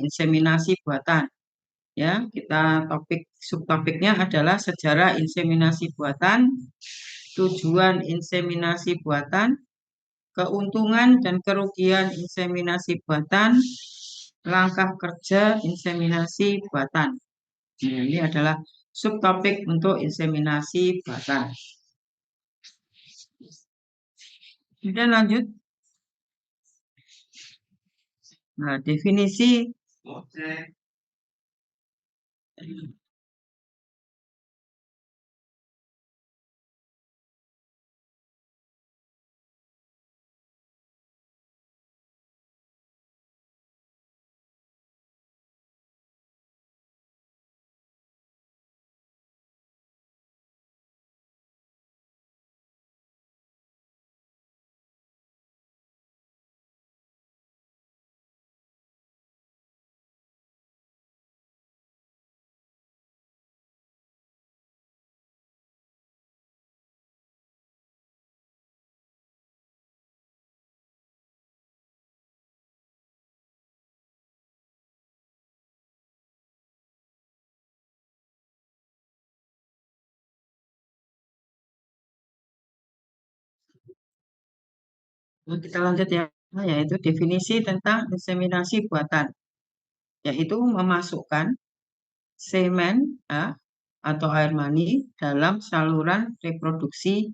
inseminasi buatan. Ya, subtopiknya adalah sejarah inseminasi buatan, tujuan inseminasi buatan, keuntungan dan kerugian inseminasi buatan, langkah kerja inseminasi buatan. Nah, ini adalah subtopik untuk inseminasi buatan. Kemudian lanjut. Nah, definisi kita lanjut ya, yaitu definisi tentang inseminasi buatan, yaitu memasukkan semen atau air mani dalam saluran reproduksi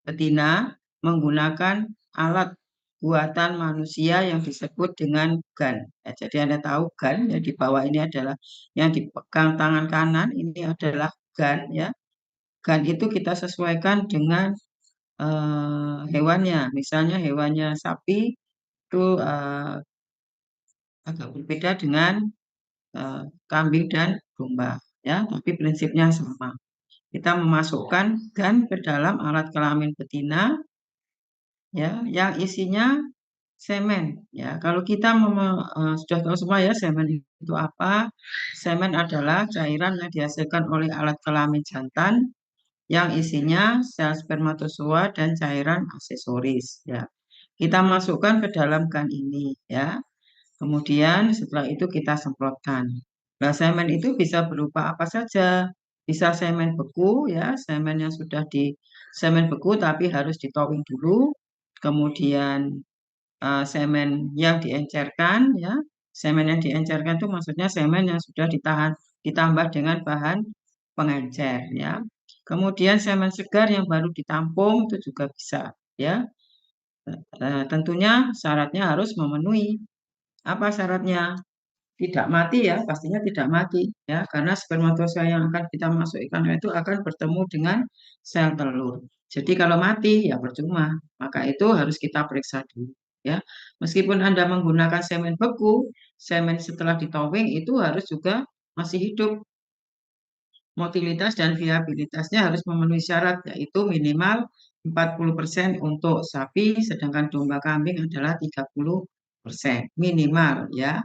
betina menggunakan alat buatan manusia yang disebut dengan gun. Ya, jadi Anda tahu gun, ya di bawah ini adalah yang dipegang tangan kanan, ini adalah gun ya. Gun itu kita sesuaikan dengan hewannya. Misalnya hewannya sapi itu agak berbeda dengan kambing dan domba ya, tapi prinsipnya sama. Kita memasukkan gun ke dalam alat kelamin betina ya, yang isinya semen ya. Kalau kita sudah tahu semua ya semen itu apa? Semen adalah cairan yang dihasilkan oleh alat kelamin jantan yang isinya sel spermatozoa dan cairan aksesoris ya. Kita masukkan ke dalam gun ini ya. Kemudian setelah itu kita semprotkan. Nah, semen itu bisa berupa apa saja. Bisa semen beku ya, semen yang sudah di semen beku tapi harus ditowing dulu. Kemudian semen yang diencerkan ya. Semen yang diencerkan itu maksudnya semen yang sudah ditambah dengan bahan pengencer ya. Kemudian semen segar yang baru ditampung itu juga bisa ya. Tentunya syaratnya harus memenuhi. Apa syaratnya? Tidak mati ya, pastinya tidak mati ya, karena spermatozoa yang akan kita masukkan itu akan bertemu dengan sel telur. Jadi kalau mati ya percuma, maka itu harus kita periksa dulu ya. Meskipun Anda menggunakan semen beku, semen setelah ditowing itu harus juga masih hidup. Motilitas dan viabilitasnya harus memenuhi syarat, yaitu minimal 40% untuk sapi, sedangkan domba kambing adalah 30% minimal ya.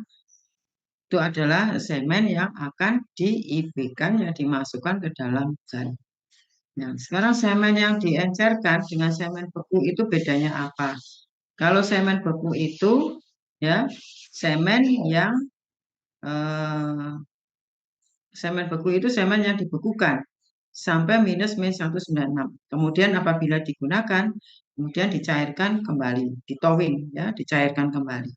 Itu adalah semen yang akan diIB-kan, yang dimasukkan ke dalam gun. Nah, sekarang semen yang diencerkan dengan semen beku itu bedanya apa? Kalau semen beku itu ya semen yang semen beku itu semen yang dibekukan sampai -196. Kemudian apabila digunakan, kemudian dicairkan kembali, ditowing ya, dicairkan kembali.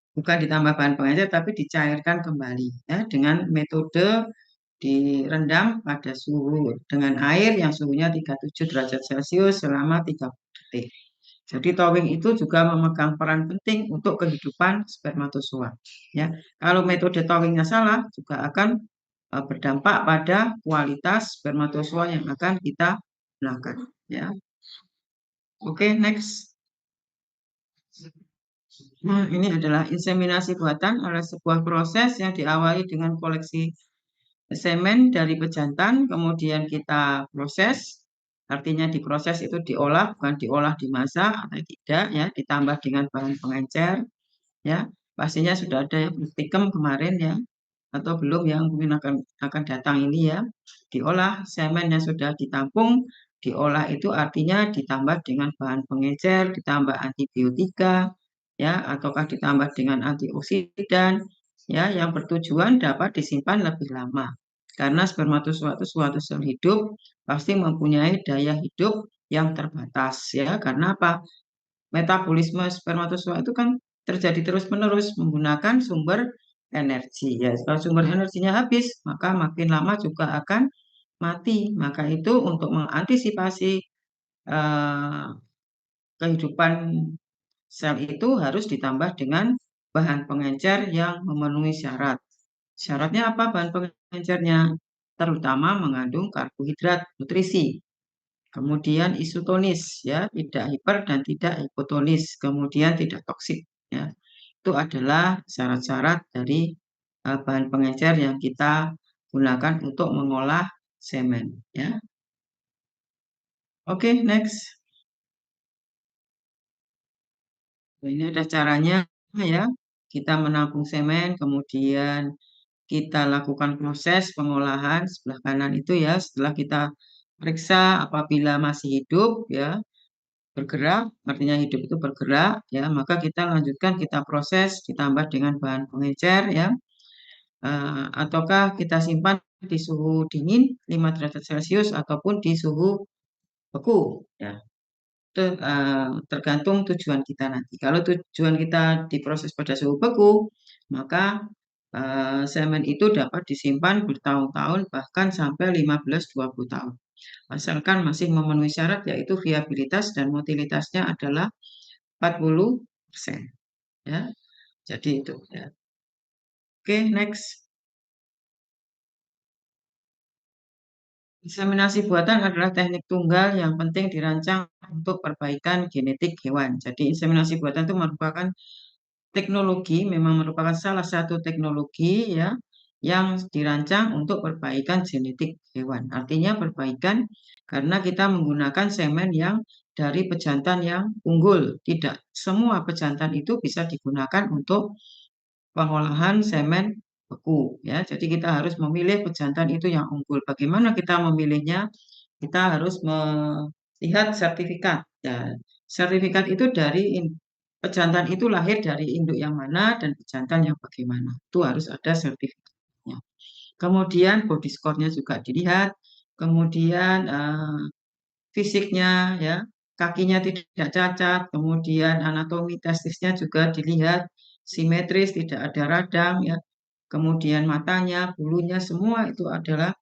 Bukan ditambah bahan pengencer, tapi dicairkan kembali ya, dengan metode direndam pada suhu dengan air yang suhunya 37 derajat Celcius selama 30 detik. Jadi towing itu juga memegang peran penting untuk kehidupan spermatozoa. Ya, kalau metode towingnya salah juga akan berdampak pada kualitas spermatozoa yang akan kita gunakan. Ya, oke, next. Nah, ini adalah inseminasi buatan adalah sebuah proses yang diawali dengan koleksi semen dari pejantan, kemudian kita proses, artinya diproses itu diolah, bukan diolah dimasak atau tidak ya, ditambah dengan bahan pengencer ya. Pastinya sudah ada yang praktikum kemarin ya, atau belum yang mungkin akan datang ini ya. Diolah semen yang sudah ditampung, diolah itu artinya ditambah dengan bahan pengencer, ditambah antibiotika ya, ataukah ditambah dengan antioksidan, ya yang bertujuan dapat disimpan lebih lama. Karena spermatozoa itu suatu sel hidup pasti mempunyai daya hidup yang terbatas ya. Karena apa? Metabolisme spermatozoa itu kan terjadi terus-menerus menggunakan sumber energi ya. Kalau sumber energinya habis, maka makin lama juga akan mati. Maka itu untuk mengantisipasi eh, kehidupan sel itu harus ditambah dengan bahan pengencer yang memenuhi syarat. Syaratnya apa bahan pengencernya? Terutama mengandung karbohidrat, nutrisi. Kemudian isotonis ya, tidak hiper dan tidak hipotonis, kemudian tidak toksik ya. Itu adalah syarat-syarat dari bahan pengencer yang kita gunakan untuk mengolah semen ya. Oke, next. Nah, ini ada caranya ya. Kita menampung semen, kemudian kita lakukan proses pengolahan sebelah kanan itu ya. Setelah kita periksa apabila masih hidup ya, bergerak, artinya hidup itu bergerak ya, maka kita lanjutkan kita proses ditambah dengan bahan pengecer ya. Ataukah kita simpan di suhu dingin 5 derajat Celcius ataupun di suhu beku ya. Itu tergantung tujuan kita nanti. Kalau tujuan kita diproses pada suhu beku, maka semen itu dapat disimpan bertahun-tahun bahkan sampai 15-20 tahun. Asalkan masih memenuhi syarat yaitu viabilitas dan motilitasnya adalah 40%. Ya. Jadi itu ya. Oke, next. Inseminasi buatan adalah teknik tunggal yang penting dirancang untuk perbaikan genetik hewan. Jadi inseminasi buatan itu merupakan teknologi, memang merupakan salah satu teknologi ya yang dirancang untuk perbaikan genetik hewan. Artinya perbaikan karena kita menggunakan semen yang dari pejantan yang unggul. Tidak semua pejantan itu bisa digunakan untuk pengolahan semen beku ya. Jadi kita harus memilih pejantan itu yang unggul. Bagaimana kita memilihnya? Kita harus melihat sertifikat. Ya, sertifikat itu dari pejantan itu lahir dari induk yang mana dan pejantan yang bagaimana. Itu harus ada sertifikatnya. Kemudian body score-nya juga dilihat. Kemudian fisiknya ya, kakinya tidak cacat, kemudian anatomi testisnya juga dilihat simetris, tidak ada radang ya. Kemudian matanya, bulunya semua itu adalah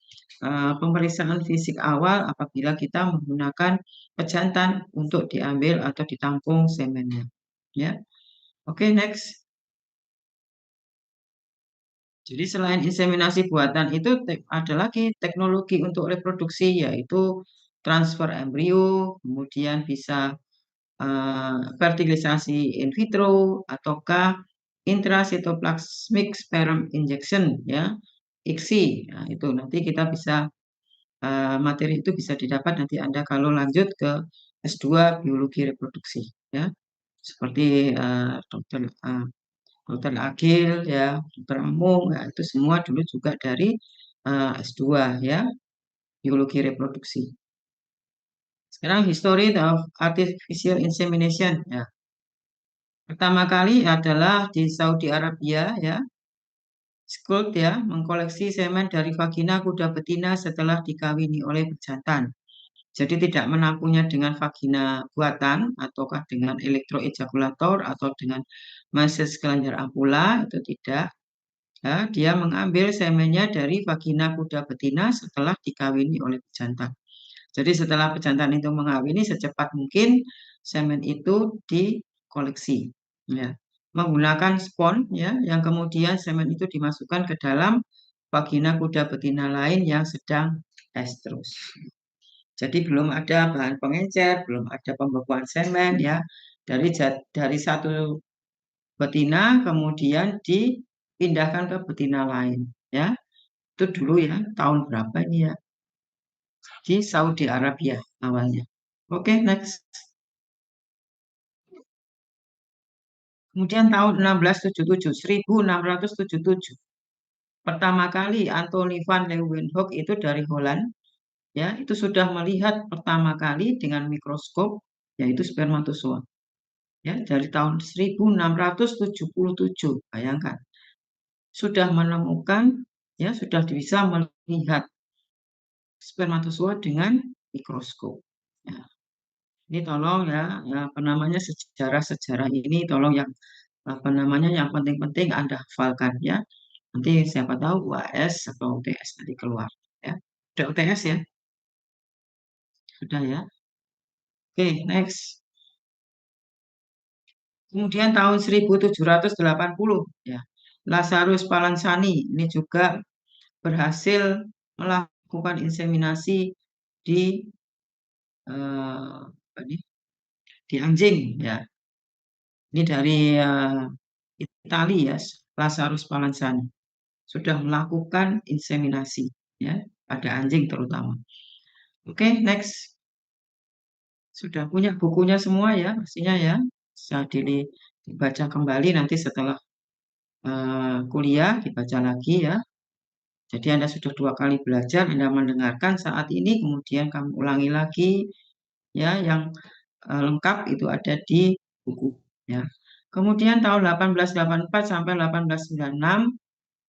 pemeriksaan fisik awal apabila kita menggunakan pejantan untuk diambil atau ditampung semennya. Ya, oke, next. Jadi selain inseminasi buatan itu ada lagi teknologi untuk reproduksi yaitu transfer embrio, kemudian bisa fertilisasi in vitro ataukah intracytoplasmic sperm injection ya, ICSI. Nah, itu nanti kita bisa materi itu bisa didapat nanti Anda kalau lanjut ke S2 biologi reproduksi ya. Seperti dokter Agil ya, dokter Amung ya, itu semua dulu juga dari S2 ya, biologi reproduksi. Sekarang history of artificial insemination ya. Pertama kali adalah di Saudi Arabia ya, Scott ya mengkoleksi semen dari vagina kuda betina setelah dikawini oleh pejantan. Jadi tidak menampungnya dengan vagina buatan ataukah dengan elektroejakulator atau dengan massage kelenjar ampula itu tidak. Ya, dia mengambil semennya dari vagina kuda betina setelah dikawini oleh pejantan. Jadi setelah pejantan itu mengawini secepat mungkin semen itu dikoleksi ya. Menggunakan spon ya yang kemudian semen itu dimasukkan ke dalam vagina kuda betina lain yang sedang estrus. Jadi belum ada bahan pengencer, belum ada pembekuan semen ya. Dari satu betina kemudian dipindahkan ke betina lain ya. Itu dulu ya, tahun berapa ini ya? Di Saudi Arabia awalnya. Oke, next. Kemudian tahun 1677, 1677. Pertama kali Anthony van Leeuwenhoek itu dari Holland, ya, itu sudah melihat pertama kali dengan mikroskop, yaitu spermatozoa. Ya, dari tahun 1677, bayangkan. sudah menemukan, ya sudah bisa melihat spermatozoa dengan mikroskop. Ya, ini tolong ya, ya, apa namanya, sejarah-sejarah ini tolong yang apa namanya, yang penting-penting Anda hafalkan ya. Nanti siapa tahu UAS atau UTS nanti keluar ya. Udah UTS ya? Sudah ya. Oke, next. Kemudian tahun 1780 ya. Lazarus Palansani ini juga berhasil melakukan inseminasi di apa ini, di anjing ya. Ini dari Italia ya, Lazarus Palansani sudah melakukan inseminasi ya pada anjing terutama. Oke, next. Sudah punya bukunya semua ya, pastinya ya. Bisa dibaca kembali nanti setelah kuliah, dibaca lagi ya. Jadi Anda sudah 2 kali belajar, Anda mendengarkan saat ini, kemudian kamu ulangi lagi ya, yang lengkap itu ada di buku ya. Kemudian tahun 1884 sampai 1896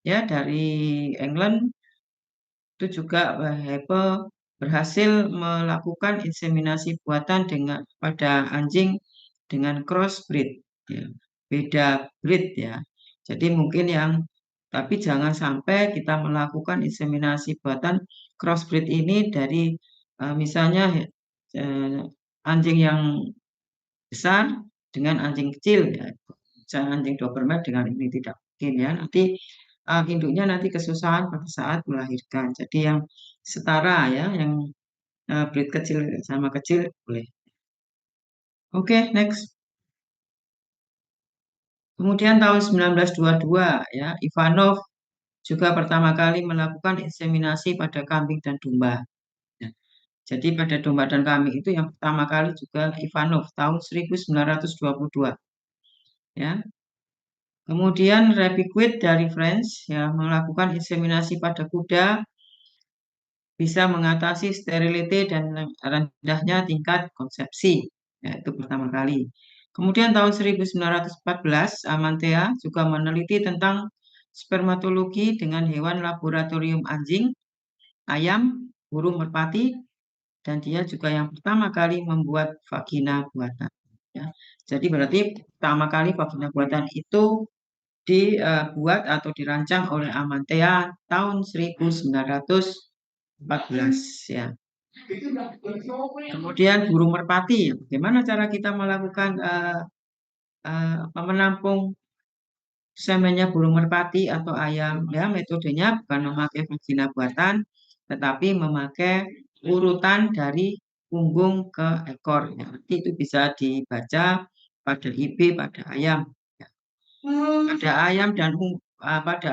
ya, dari England itu juga Haepe berhasil melakukan inseminasi buatan dengan pada anjing dengan crossbreed ya. Beda breed ya. Jadi mungkin yang, tapi jangan sampai kita melakukan inseminasi buatan crossbreed ini dari misalnya eh, anjing yang besar dengan anjing kecil ya. Misalnya anjing Doberman dengan ini tidak mungkin ya. Nanti induknya nanti kesusahan pada saat melahirkan. Jadi yang setara ya, yang breed kecil sama kecil boleh. Oke, next. Kemudian tahun 1922 ya, Ivanov juga pertama kali melakukan inseminasi pada kambing dan domba. Ya, jadi pada domba dan kambing itu yang pertama kali juga Ivanov tahun 1922 ya. Kemudian Repiquet dari France ya melakukan inseminasi pada kuda bisa mengatasi sterility dan rendahnya tingkat konsepsi. Ya, itu pertama kali. Kemudian tahun 1914 Amantea juga meneliti tentang spermatologi dengan hewan laboratorium anjing, ayam, burung merpati, dan dia juga yang pertama kali membuat vagina buatan. Ya. Jadi berarti pertama kali vagina buatan itu dibuat atau dirancang oleh Amantea tahun 1914 ya. Kemudian burung merpati, bagaimana cara kita melakukan menampung semennya burung merpati atau ayam? Ya, metodenya bukan memakai vagina buatan, tetapi memakai urutan dari punggung ke ekor. Ya, nanti itu bisa dibaca pada IB pada ayam. Ya. Pada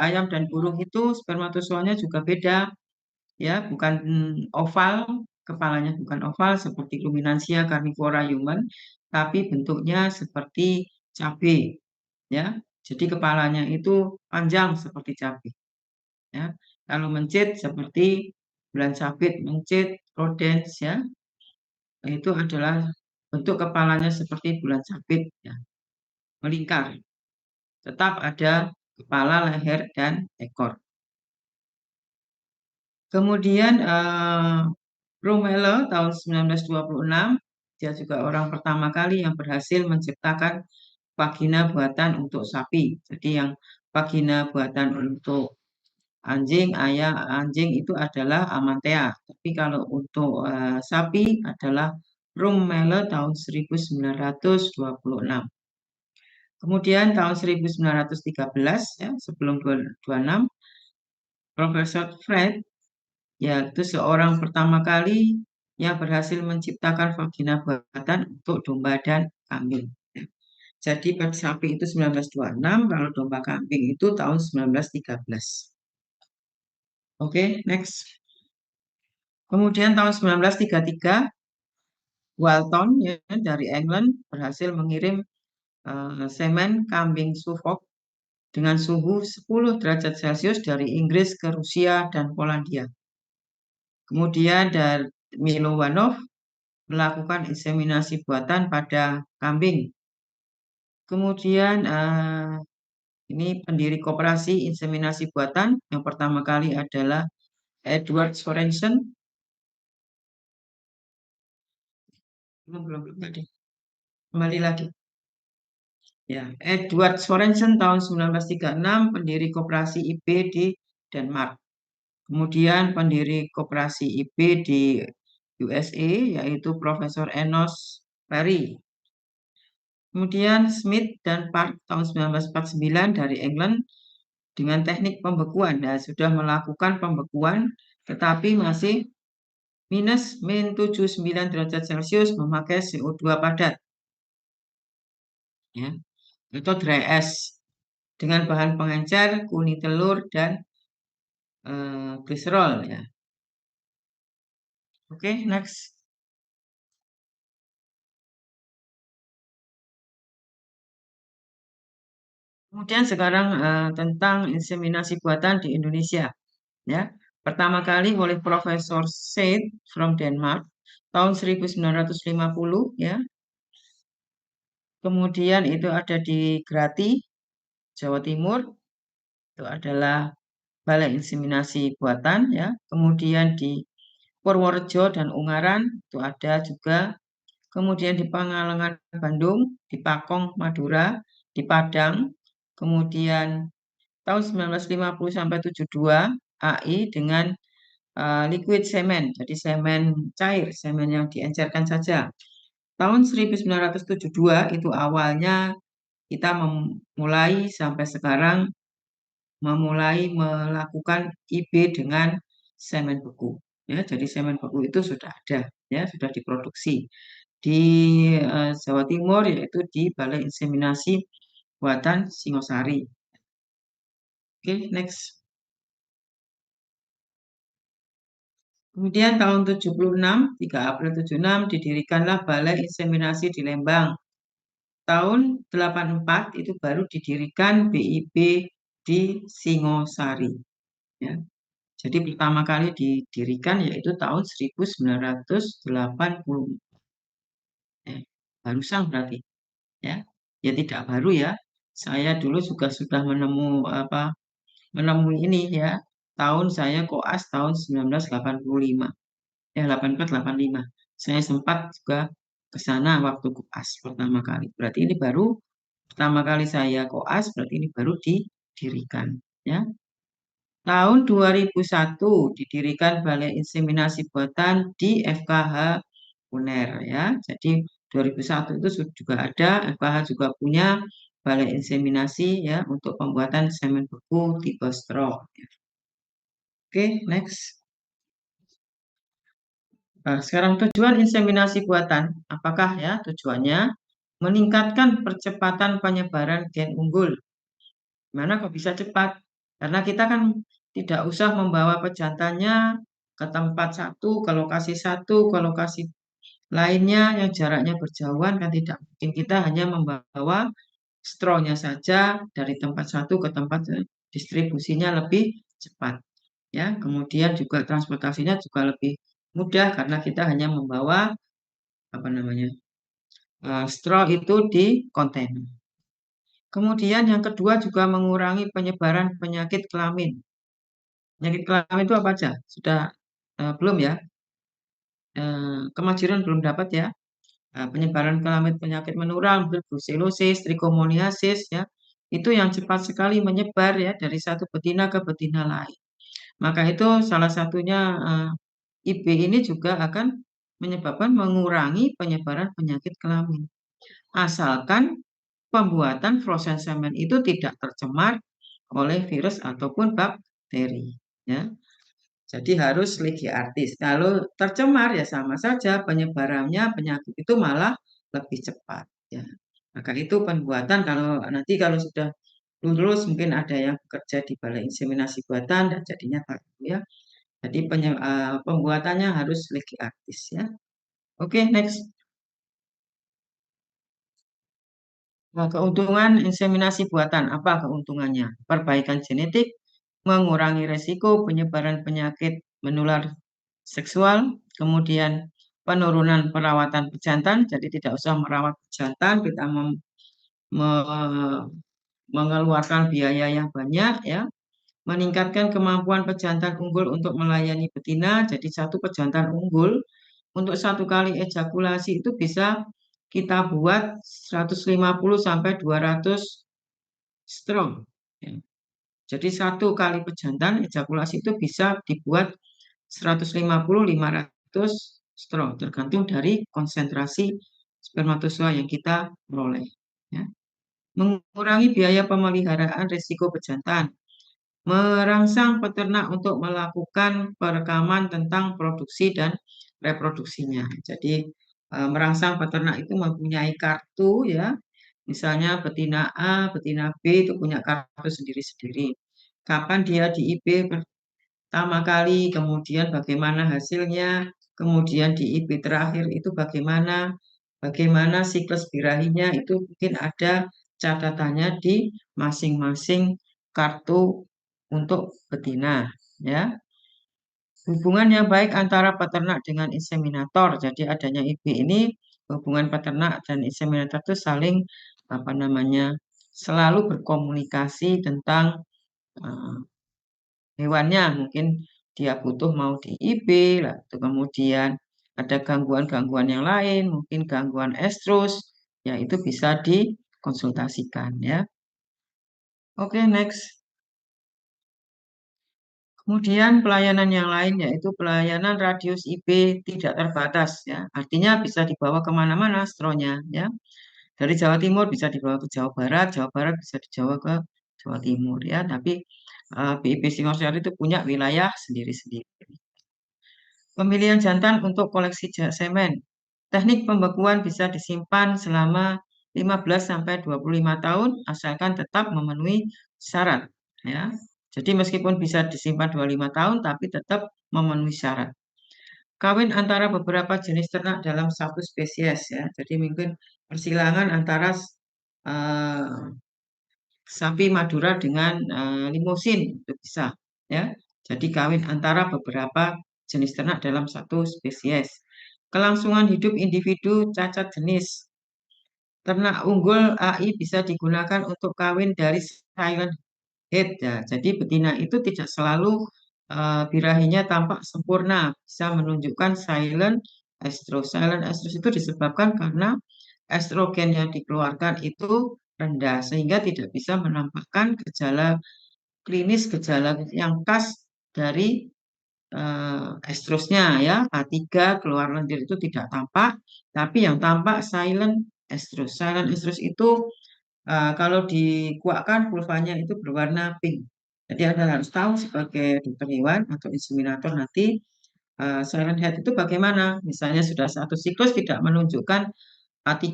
ayam dan burung itu spermatozoanya juga beda ya, bukan oval, kepalanya bukan oval seperti Luminansia carnivora human, tapi bentuknya seperti cabai ya. Jadi kepalanya itu panjang seperti cabai ya. Kalau mencit seperti bulan sabit, mencit rodents ya. Itu adalah bentuk kepalanya seperti bulan sabit ya, melingkar. Tetap ada kepala, leher, dan ekor. Kemudian Brumelo tahun 1926, dia juga orang pertama kali yang berhasil menciptakan vagina buatan untuk sapi. Jadi yang vagina buatan untuk anjing itu adalah Amantea. Tapi kalau untuk sapi adalah Brumelo tahun 1926. Kemudian tahun 1913 ya, sebelum 226, Profesor Fred yaitu seorang pertama kali yang berhasil menciptakan vagina buatan untuk domba dan kambing. Jadi pada sapi itu 1926, kalau domba kambing itu tahun 1913. Oke, next. Kemudian tahun 1933, Walton ya, dari England berhasil mengirim semen kambing Suffolk dengan suhu 10 derajat Celcius dari Inggris ke Rusia dan Polandia. Kemudian dari Milovanov melakukan inseminasi buatan pada kambing. Kemudian Ini pendiri koperasi inseminasi buatan. Yang pertama kali adalah Edward Sorensen. Belum tadi. Kembali lagi. Ya, Edward Sorensen tahun 1936, pendiri koperasi IB di Denmark. Kemudian pendiri koperasi IB di USA yaitu Profesor Enos Perry. Kemudian Smith dan Park tahun 1949 dari England dengan teknik pembekuan. Nah, sudah melakukan pembekuan tetapi masih minus min 79 derajat Celcius memakai CO2 padat. Ya, itu dry ash dengan bahan pengencer, kuning telur, dan gliserol. Ya. Oke, next. Kemudian sekarang tentang inseminasi buatan di Indonesia. Ya, pertama kali oleh Profesor Said from Denmark tahun 1950. Ya. Kemudian itu ada di Grati, Jawa Timur. Itu adalah balai inseminasi buatan. Ya. Kemudian di Purworejo dan Ungaran itu ada juga. Kemudian di Pangalengan, Bandung, di Pakong, Madura, di Padang. Kemudian tahun 1950 sampai 72 AI dengan liquid semen, jadi semen cair, semen yang diencerkan saja. Tahun 1972 itu awalnya kita memulai sampai sekarang memulai melakukan IB dengan semen beku. Ya, jadi semen beku itu sudah ada, ya, sudah diproduksi di Jawa Timur yaitu di Balai Inseminasi Buatan Singosari. Oke, next. Kemudian tahun 76, 3 April 76 didirikanlah Balai Inseminasi di Lembang. Tahun 84 itu baru didirikan BIP di Singosari. Ya. Jadi pertama kali didirikan yaitu tahun 1980. Barusan berarti. Ya, ya tidak baru ya. Saya dulu juga sudah menemui ini ya. Tahun saya koas tahun 1985. Ya, 84 85. Saya sempat juga ke sana waktu koas pertama kali. Berarti ini baru pertama kali saya koas, berarti ini baru didirikan ya. Tahun 2001 didirikan Balai Inseminasi Buatan di FKH UNER ya. Jadi 2001 itu juga ada, FKH juga punya balai inseminasi ya untuk pembuatan semen beku tipe straw. Oke, next. Nah, sekarang tujuan inseminasi buatan, apakah ya tujuannya? Meningkatkan percepatan penyebaran gen unggul. Mana kok bisa cepat? Karena kita kan tidak usah membawa pejantannya ke tempat satu, ke lokasi satu, ke lokasi lainnya yang jaraknya berjauhan kan tidak mungkin. Kita hanya membawa straw-nya saja dari tempat satu ke tempat distribusinya lebih cepat. Ya, kemudian juga transportasinya juga lebih mudah karena kita hanya membawa apa namanya straw itu di kontainer. Kemudian yang kedua juga mengurangi penyebaran penyakit kelamin. Penyakit kelamin itu apa aja? Sudah belum ya? Kemajuran belum dapat ya? Penyebaran kelamin penyakit menular, brucellosis, trichomoniasis ya. Itu yang cepat sekali menyebar ya dari satu betina ke betina lain. Maka itu salah satunya IB ini juga akan menyebabkan mengurangi penyebaran penyakit kelamin. Asalkan pembuatan frozen semen itu tidak tercemar oleh virus ataupun bakteri. Ya. Jadi harus legi artis. Kalau tercemar ya sama saja penyebarannya penyakit itu malah lebih cepat. Ya. Maka itu pembuatan kalau sudah lulus mungkin ada yang bekerja di balai inseminasi buatan dan jadinya tahu ya. Jadi pembuatannya harus legi artis ya. Oke, next. Nah, keuntungan inseminasi buatan apa keuntungannya? Perbaikan genetik, mengurangi resiko penyebaran penyakit menular seksual, kemudian penurunan perawatan pejantan, jadi tidak usah merawat pejantan, kita mengeluarkan biaya yang banyak ya, meningkatkan kemampuan pejantan unggul untuk melayani betina. Jadi satu pejantan unggul untuk satu kali ejakulasi itu bisa kita buat 150 sampai 200 strong. Ya. Jadi satu kali pejantan ejakulasi itu bisa dibuat 150-500 strong, tergantung dari konsentrasi spermatozoa yang kita peroleh. Ya. Mengurangi biaya pemeliharaan risiko pejantan, merangsang peternak untuk melakukan perekaman tentang produksi dan reproduksinya. Jadi merangsang peternak itu mempunyai kartu ya, misalnya betina A, betina B itu punya kartu sendiri-sendiri. Kapan dia di IB pertama kali, kemudian bagaimana hasilnya, kemudian di IB terakhir itu bagaimana siklus birahinya itu mungkin ada catatannya di masing-masing kartu untuk betina ya. Hubungan yang baik antara peternak dengan inseminator. Jadi adanya IB ini hubungan peternak dan inseminator itu saling apa namanya selalu berkomunikasi tentang eh, hewannya. Mungkin dia butuh mau di IB, lah, kemudian ada gangguan-gangguan yang lain, mungkin gangguan estrus, ya itu bisa dikonsultasikan ya. Oke, next. Kemudian pelayanan yang lain yaitu pelayanan radius IB tidak terbatas ya. Artinya bisa dibawa kemana-mana stronya ya. Dari Jawa Timur bisa dibawa ke Jawa Barat bisa dibawa ke Jawa Timur ya. Tapi BIP Singosari itu punya wilayah sendiri-sendiri. Pemilihan jantan untuk koleksi semen. Teknik pembekuan bisa disimpan selama 15 sampai 25 tahun asalkan tetap memenuhi syarat ya. Jadi meskipun bisa disimpan 25 tahun tapi tetap memenuhi syarat. Kawin antara beberapa jenis ternak dalam satu spesies ya. Jadi mungkin persilangan antara eh, sapi Madura dengan limusin itu bisa ya. Jadi kawin antara beberapa jenis ternak dalam satu spesies. Kelangsungan hidup individu cacat jenis. Ternak unggul AI bisa digunakan untuk kawin dari silent head ya. Jadi betina itu tidak selalu birahinya tampak sempurna, bisa menunjukkan silent estrus. Silent estrus itu disebabkan karena estrogen yang dikeluarkan itu rendah sehingga tidak bisa menampakkan gejala klinis, gejala yang khas dari estrusnya ya. A3 keluar lendir itu tidak tampak, tapi yang tampak silent estrus. Silent estrus itu kalau dikuakkan pulvanya itu berwarna pink. Jadi Anda harus tahu sebagai dokter hewan atau inseminator nanti silent head itu bagaimana. Misalnya sudah satu siklus tidak menunjukkan A3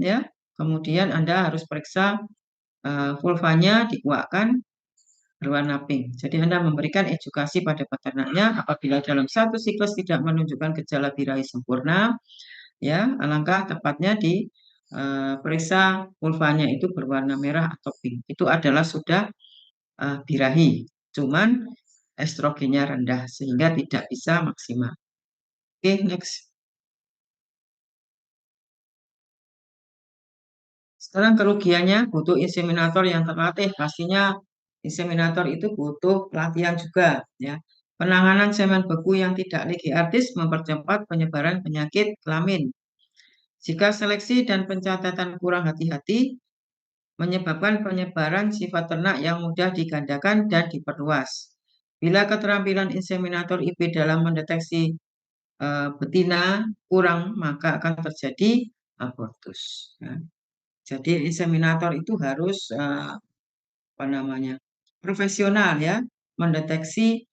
ya. Kemudian Anda harus periksa vulvanya dikuakkan berwarna pink. Jadi Anda memberikan edukasi pada peternaknya apabila dalam satu siklus tidak menunjukkan gejala birahi sempurna, ya alangkah tepatnya di periksa vulvanya itu berwarna merah atau pink. Itu adalah sudah birahi. Cuman estrogennya rendah sehingga tidak bisa maksimal. Oke, next. Sekarang kerugiannya butuh inseminator yang terlatih. Pastinya inseminator itu butuh pelatihan juga ya. Penanganan semen beku yang tidak lagi artis mempercepat penyebaran penyakit kelamin. Jika seleksi dan pencatatan kurang hati-hati, menyebabkan penyebaran sifat ternak yang mudah digandakan dan diperluas. Bila keterampilan inseminator IB dalam mendeteksi betina kurang, maka akan terjadi abortus. Ya. Jadi inseminator itu harus apa namanya profesional ya, mendeteksi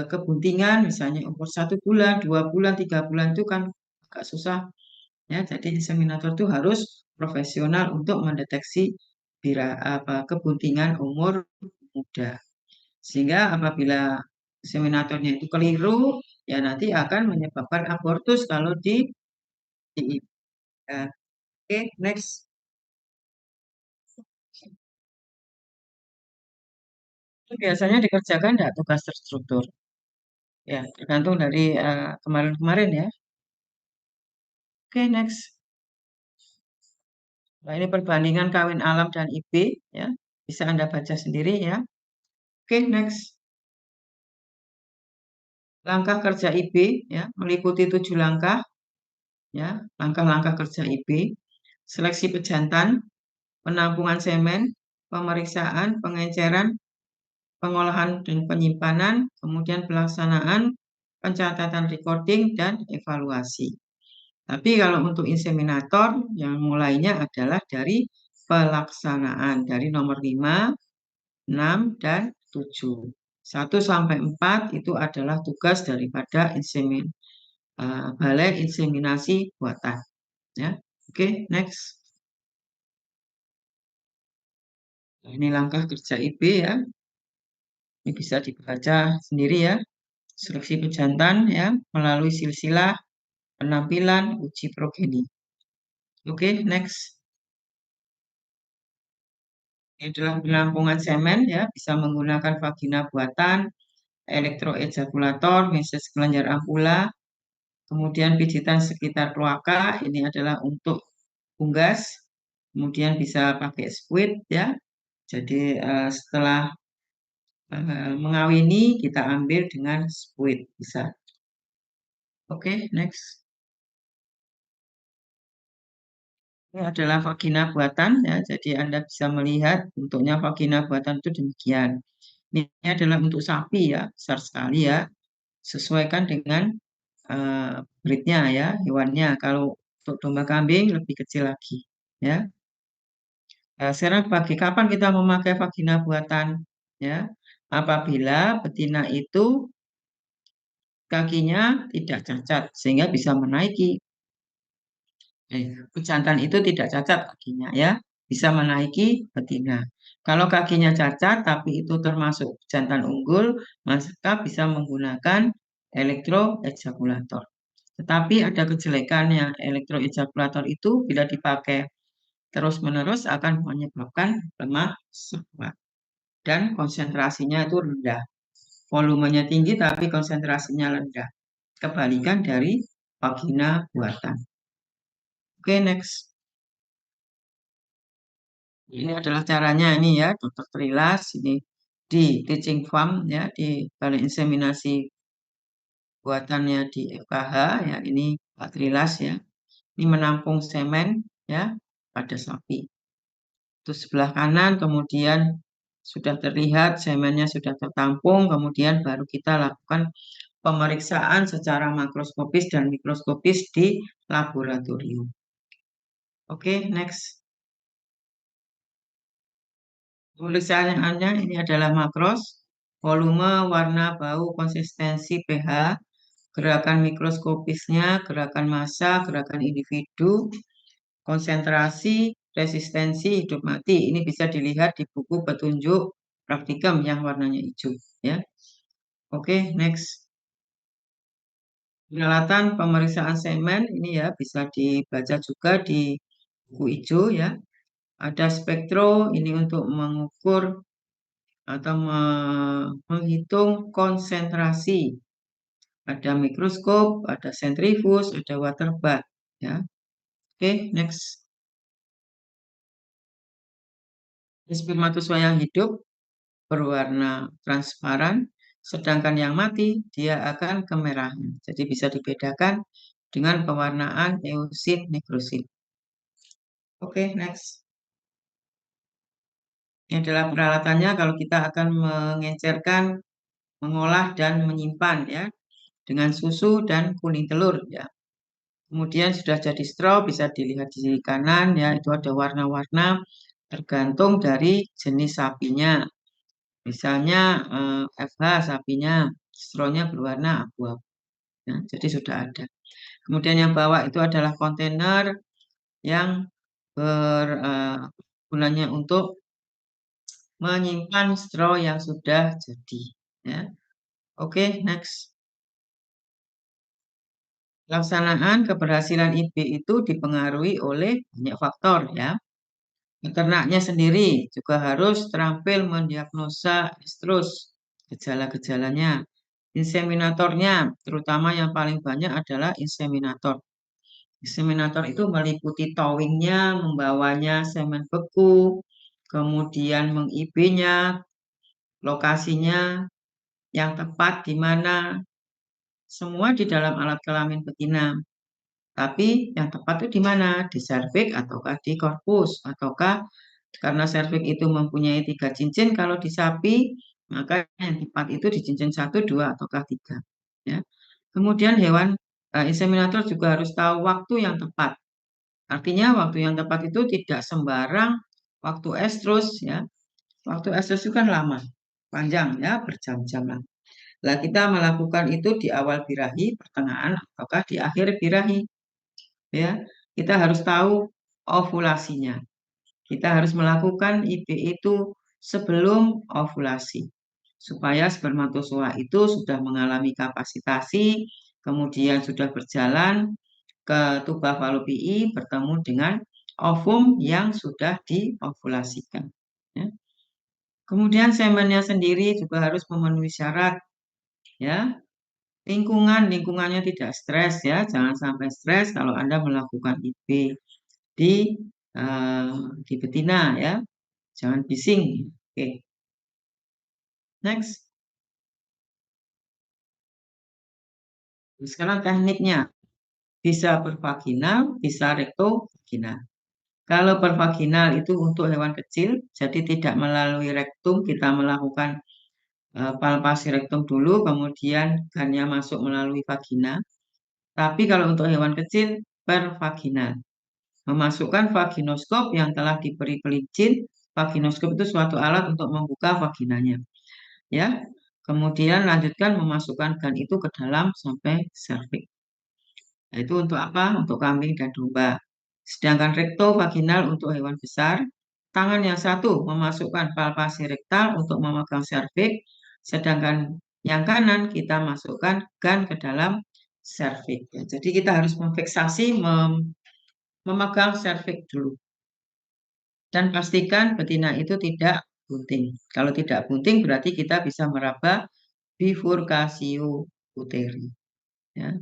kebuntingan, misalnya umur 1 bulan, 2 bulan, 3 bulan itu kan agak susah ya. Jadi inseminator itu harus profesional untuk mendeteksi kebuntingan umur muda. Sehingga apabila inseminatornya itu keliru, ya nanti akan menyebabkan abortus kalau di Oke, next. Itu biasanya dikerjakan enggak tugas terstruktur? Ya, tergantung dari kemarin-kemarin ya. Oke, next. Nah, ini perbandingan kawin alam dan IB ya. Bisa Anda baca sendiri ya. Oke, next. Langkah kerja IB ya, meliputi 7 langkah ya. Langkah-langkah kerja IB. Seleksi pejantan, penampungan semen, pemeriksaan, pengenceran, pengolahan dan penyimpanan, kemudian pelaksanaan, pencatatan recording, dan evaluasi. Tapi kalau untuk inseminator, yang mulainya adalah dari pelaksanaan, dari nomor 5, 6, dan 7. 1 sampai 4 itu adalah tugas daripada balai inseminasi buatan. Ya, oke, next. Nah, ini langkah kerja IB ya. Ini bisa dibaca sendiri ya. Seleksi pejantan ya melalui silsilah penampilan uji progeni. Oke, next. Ini adalah penampungan semen ya, bisa menggunakan vagina buatan, elektroejakulator, meses kelenjar ampula, kemudian pijitan sekitar kloaka, ini adalah untuk unggas, kemudian bisa pakai squid ya. Jadi setelah mengawini kita ambil dengan squid bisa. Oke, next. Ini adalah vagina buatan ya, jadi Anda bisa melihat bentuknya vagina buatan itu demikian. Ini adalah untuk sapi ya, besar sekali ya. Sesuaikan dengan breednya ya, hewannya. Kalau untuk domba kambing lebih kecil lagi ya. Nah, sekarang bagi kapan kita memakai vagina buatan ya? Apabila betina itu kakinya tidak cacat sehingga bisa menaiki. Pejantan itu tidak cacat kakinya ya, bisa menaiki betina. Kalau kakinya cacat tapi itu termasuk jantan unggul, maka bisa menggunakan elektroejakulator. Tetapi ada kejelekannya, elektroejakulator itu bila dipakai terus-menerus akan menyebabkan lemah sebuah dan konsentrasinya itu rendah. Volumenya tinggi tapi konsentrasinya rendah. Kebalikan dari vagina buatan. Oke, next. Ini adalah caranya ini ya, Dokter Trilas ini di teaching farm ya, di balai inseminasi buatannya di FKH ya, ini Pak Trilas ya. Ini menampung semen ya pada sapi. Itu sebelah kanan, kemudian sudah terlihat semennya sudah tertampung, kemudian baru kita lakukan pemeriksaan secara makroskopis dan mikroskopis di laboratorium. Oke, next. Tulisannya ini adalah makros, volume, warna, bau, konsistensi, pH, gerakan mikroskopisnya, gerakan massa, gerakan individu, konsentrasi, resistensi, hidup mati. Ini bisa dilihat di buku petunjuk praktikum yang warnanya hijau. Ya, oke, next. Peralatan pemeriksaan semen ini ya bisa dibaca juga di buku hijau ya. Ada spektro ini untuk mengukur atau menghitung konsentrasi. Ada mikroskop, ada sentrifuge, ada water bath. Ya, oke, next. Spermatozoa yang hidup berwarna transparan, sedangkan yang mati dia akan kemerahan. Jadi bisa dibedakan dengan pewarnaan eosin nekrosin. Oke, next. Ini adalah peralatannya kalau kita akan mengencerkan, mengolah dan menyimpan ya dengan susu dan kuning telur ya. Kemudian sudah jadi straw bisa dilihat di sisi kanan ya, itu ada warna-warna tergantung dari jenis sapinya. Misalnya FH sapinya strawnya berwarna abu-abu. Ya, jadi sudah ada. Kemudian yang bawah itu adalah kontainer yang gunanya untuk menyimpan straw yang sudah jadi. Ya. Oke, next. Pelaksanaan keberhasilan IB itu dipengaruhi oleh banyak faktor ya. Peternaknya sendiri juga harus terampil mendiagnosa estrus, gejala-gejalanya. Inseminatornya, terutama yang paling banyak adalah inseminator. Inseminator itu meliputi towingnya, membawanya semen beku, kemudian meng-IB-nya, lokasinya yang tepat di mana, semua di dalam alat kelamin betina. Tapi yang tepat itu di mana? Di serviks ataukah di korpus? Ataukah karena serviks itu mempunyai 3 cincin, kalau di sapi, maka yang tepat itu di cincin 1, 2, ataukah 3. Ya. Kemudian hewan inseminator juga harus tahu waktu yang tepat. Artinya waktu yang tepat itu tidak sembarang waktu estrus ya. Waktu estrus itu kan lama, panjang ya, berjam-jam lah. Nah, kita melakukan itu di awal birahi, pertengahan, ataukah di akhir birahi. Ya, kita harus tahu ovulasinya. Kita harus melakukan IB itu sebelum ovulasi, supaya spermatozoa itu sudah mengalami kapasitasi, kemudian sudah berjalan ke tuba falopii bertemu dengan ovum yang sudah diovulasikan. Ya. Kemudian semennya sendiri juga harus memenuhi syarat, ya. Lingkungannya tidak stres ya, jangan sampai stres kalau Anda melakukan IB di eh, di betina ya, jangan bising. Oke, next. Sekarang tekniknya bisa pervaginal, bisa rektovaginal. Kalau pervaginal itu untuk hewan kecil, jadi tidak melalui rektum, kita melakukan palpasi rektum dulu, kemudian gannya masuk melalui vagina. Tapi kalau untuk hewan kecil, pervaginal. Memasukkan vaginoskop yang telah diberi pelicin. Vaginoskop itu suatu alat untuk membuka vaginanya. Ya, kemudian lanjutkan memasukkan gan itu ke dalam sampai serviks. Nah, itu untuk apa? Untuk kambing dan domba. Sedangkan rektovaginal untuk hewan besar. Tangan yang satu memasukkan palpasi rektal untuk memegang serviks, sedangkan yang kanan kita masukkan gan ke dalam serviks. Ya, jadi kita harus memfiksasi, memegang serviks dulu. Dan pastikan betina itu tidak bunting. Kalau tidak bunting berarti kita bisa meraba bifurkasio uteri. Ya.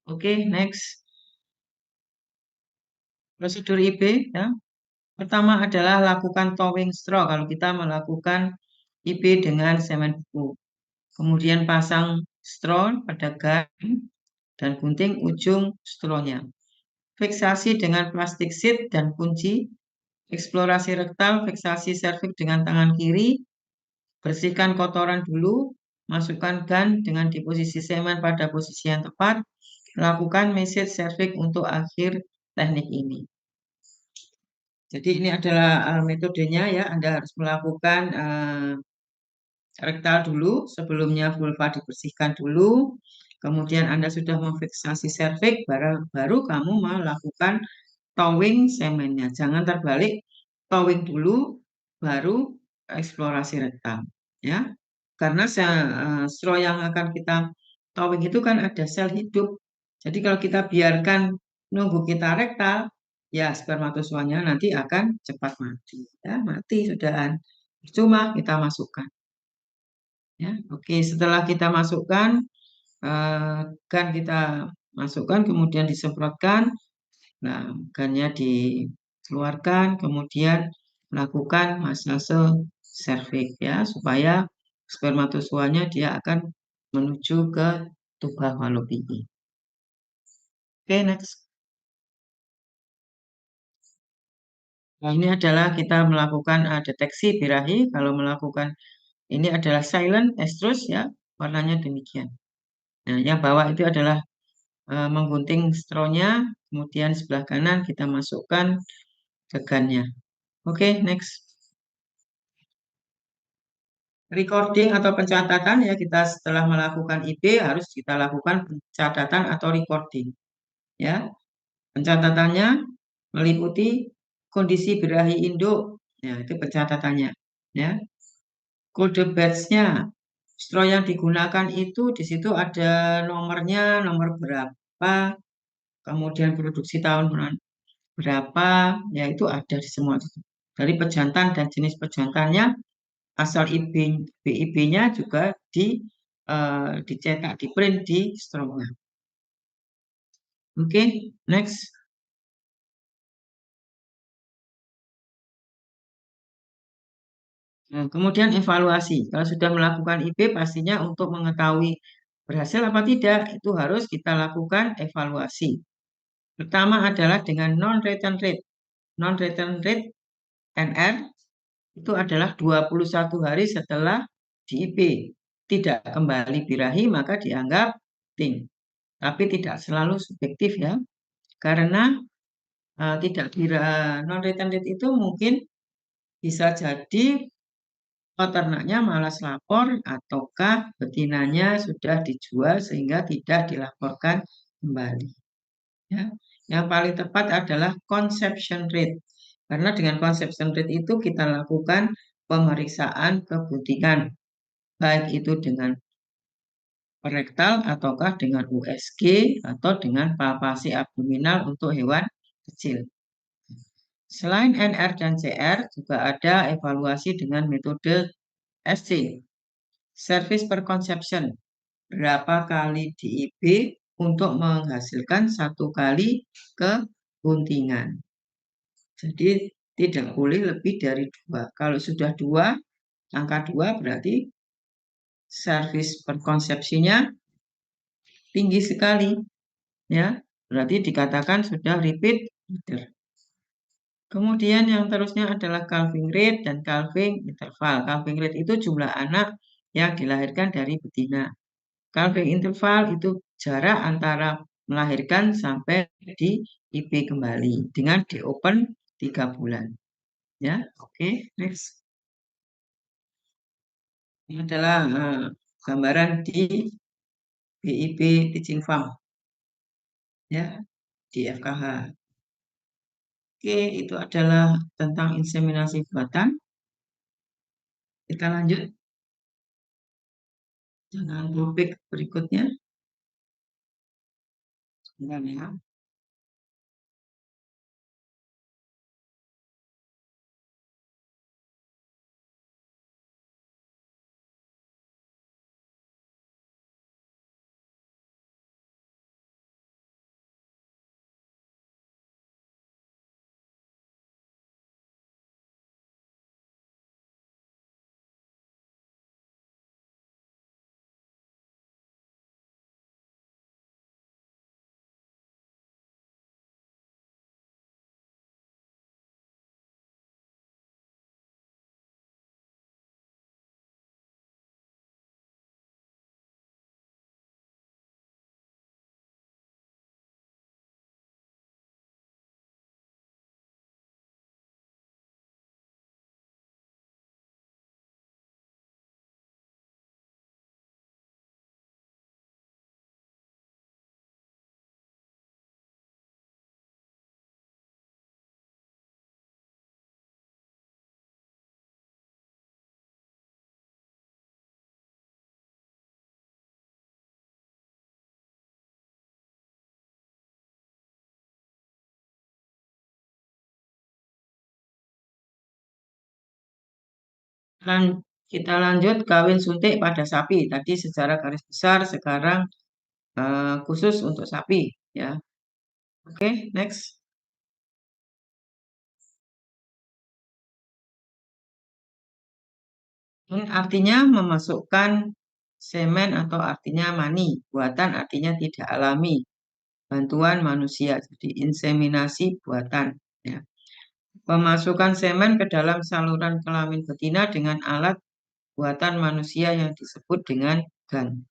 Oke, next. Prosedur IB ya. Pertama adalah lakukan towing straw kalau kita melakukan IB dengan semen beku. Kemudian pasang straw pada gan dan gunting ujung strawnya. Fiksasi dengan plastik sheet dan kunci. Eksplorasi rektal, fiksasi serviks dengan tangan kiri. Bersihkan kotoran dulu. Masukkan gan dengan di posisi semen pada posisi yang tepat. Lakukan message serviks untuk akhir teknik ini. Jadi ini adalah metodenya ya. Anda harus melakukan rektal dulu, sebelumnya vulva dibersihkan dulu. Kemudian Anda sudah memfiksasi serviks, baru kamu melakukan towing semennya. Jangan terbalik, towing dulu, baru eksplorasi rektal. Ya, karena straw yang akan kita towing itu kan ada sel hidup. Jadi kalau kita biarkan nunggu kita rektal, ya spermatozoanya nanti akan cepat mati. Ya, mati sudahan. Cuma kita masukkan. Ya, oke. Setelah kita masukkan, kan kita masukkan, kemudian disemprotkan. Nah, gannya dikeluarkan, kemudian melakukan masase serviks ya, supaya spermatozoanya dia akan menuju ke tuba falopii. Oke, next. Nah, ini adalah kita melakukan deteksi birahi. Kalau melakukan ini adalah silent estrus ya, warnanya demikian. Nah, yang bawah itu adalah menggunting strawnya, kemudian sebelah kanan kita masukkan ke gannya. Oke, next. Recording atau pencatatan ya, kita setelah melakukan IB harus kita lakukan pencatatan atau recording ya. Pencatatannya meliputi kondisi birahi induk ya, itu pencatatannya ya. Kode batch-nya, straw yang digunakan itu di situ ada nomornya, nomor berapa, kemudian produksi tahun berapa, ya itu ada di semua itu. Dari pejantan dan jenis pejantannya, asal BIP-nya juga dicetak, di print di strawnya. Oke, next. Nah, kemudian evaluasi. Kalau sudah melakukan IB, pastinya untuk mengetahui berhasil apa tidak, itu harus kita lakukan evaluasi. Pertama adalah dengan non-return rate. Non-return rate NR itu adalah 21 hari setelah di IB. Tidak kembali birahi maka dianggap ting. Tapi tidak selalu subjektif ya. Karena tidak non-return rate itu mungkin bisa jadi peternaknya malas lapor ataukah betinanya sudah dijual sehingga tidak dilaporkan kembali. Ya. Yang paling tepat adalah conception rate. Karena dengan conception rate itu kita lakukan pemeriksaan kebuntingan, baik itu dengan rektal ataukah dengan USG atau dengan palpasi abdominal untuk hewan kecil. Selain NR dan CR, juga ada evaluasi dengan metode SC, Service per Conception. Berapa kali DIB untuk menghasilkan satu kali kebuntingan. Jadi tidak boleh lebih dari 2. Kalau sudah 2, angka 2 berarti service per konsepsinya tinggi sekali. Ya, berarti dikatakan sudah repeat breeder. Kemudian yang terusnya adalah calving rate dan calving interval. Calving rate itu jumlah anak yang dilahirkan dari betina. Calving interval itu jarak antara melahirkan sampai di IB kembali dengan di open 3 bulan. Ya, oke, next. Ini adalah gambaran di BIP Teaching Farm ya di FKH. Oke, itu adalah tentang inseminasi buatan. Kita lanjut dengan topik berikutnya. Sebentar ya. Dan kita lanjut kawin suntik pada sapi. Tadi secara garis besar, sekarang khusus untuk sapi ya. Oke, next. Ini artinya memasukkan semen atau artinya mani, buatan artinya tidak alami, bantuan manusia, jadi inseminasi buatan. Ya. Pemasukan semen ke dalam saluran kelamin betina dengan alat buatan manusia yang disebut dengan GAN.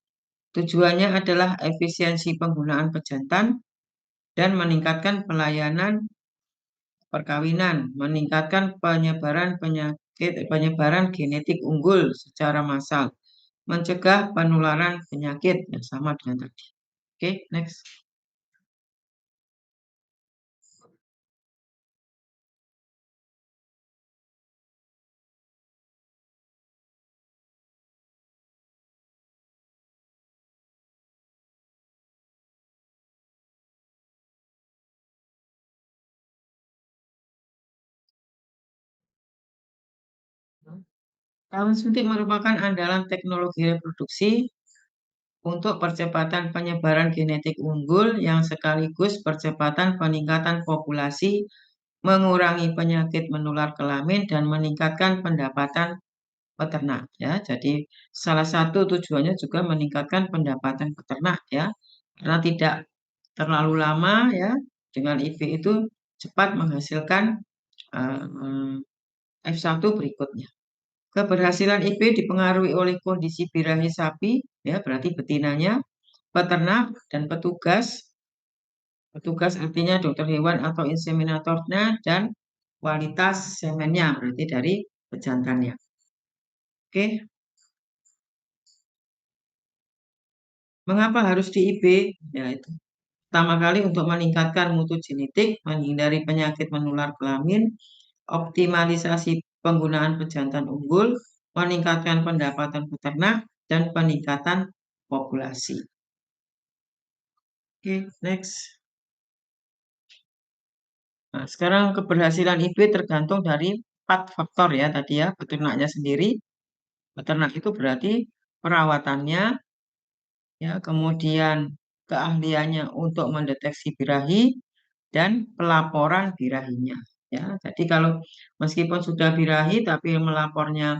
Tujuannya adalah efisiensi penggunaan pejantan dan meningkatkan pelayanan perkawinan, meningkatkan penyebaran genetik unggul secara massal, mencegah penularan penyakit yang sama dengan tadi. Oke, next. Kawin suntik merupakan andalan teknologi reproduksi untuk percepatan penyebaran genetik unggul yang sekaligus percepatan peningkatan populasi, mengurangi penyakit menular kelamin, dan meningkatkan pendapatan peternak ya. Jadi salah satu tujuannya juga meningkatkan pendapatan peternak ya. Karena tidak terlalu lama ya dengan IV itu cepat menghasilkan F1 berikutnya. Keberhasilan IP dipengaruhi oleh kondisi birahi sapi, ya berarti betinanya, peternak dan petugas. Petugas artinya dokter hewan atau inseminatornya dan kualitas semennya, berarti dari pejantannya. Oke, mengapa harus di IB? Ya itu. Pertama kali untuk meningkatkan mutu genetik, menghindari penyakit menular kelamin, optimalisasi penggunaan pejantan unggul, meningkatkan pendapatan peternak, dan peningkatan populasi. Oke, next. Nah, sekarang keberhasilan IB tergantung dari 4 faktor ya tadi ya, peternaknya sendiri. Peternak itu berarti perawatannya, ya, kemudian keahliannya untuk mendeteksi birahi dan pelaporan birahinya. Ya, jadi kalau meskipun sudah birahi tapi melapornya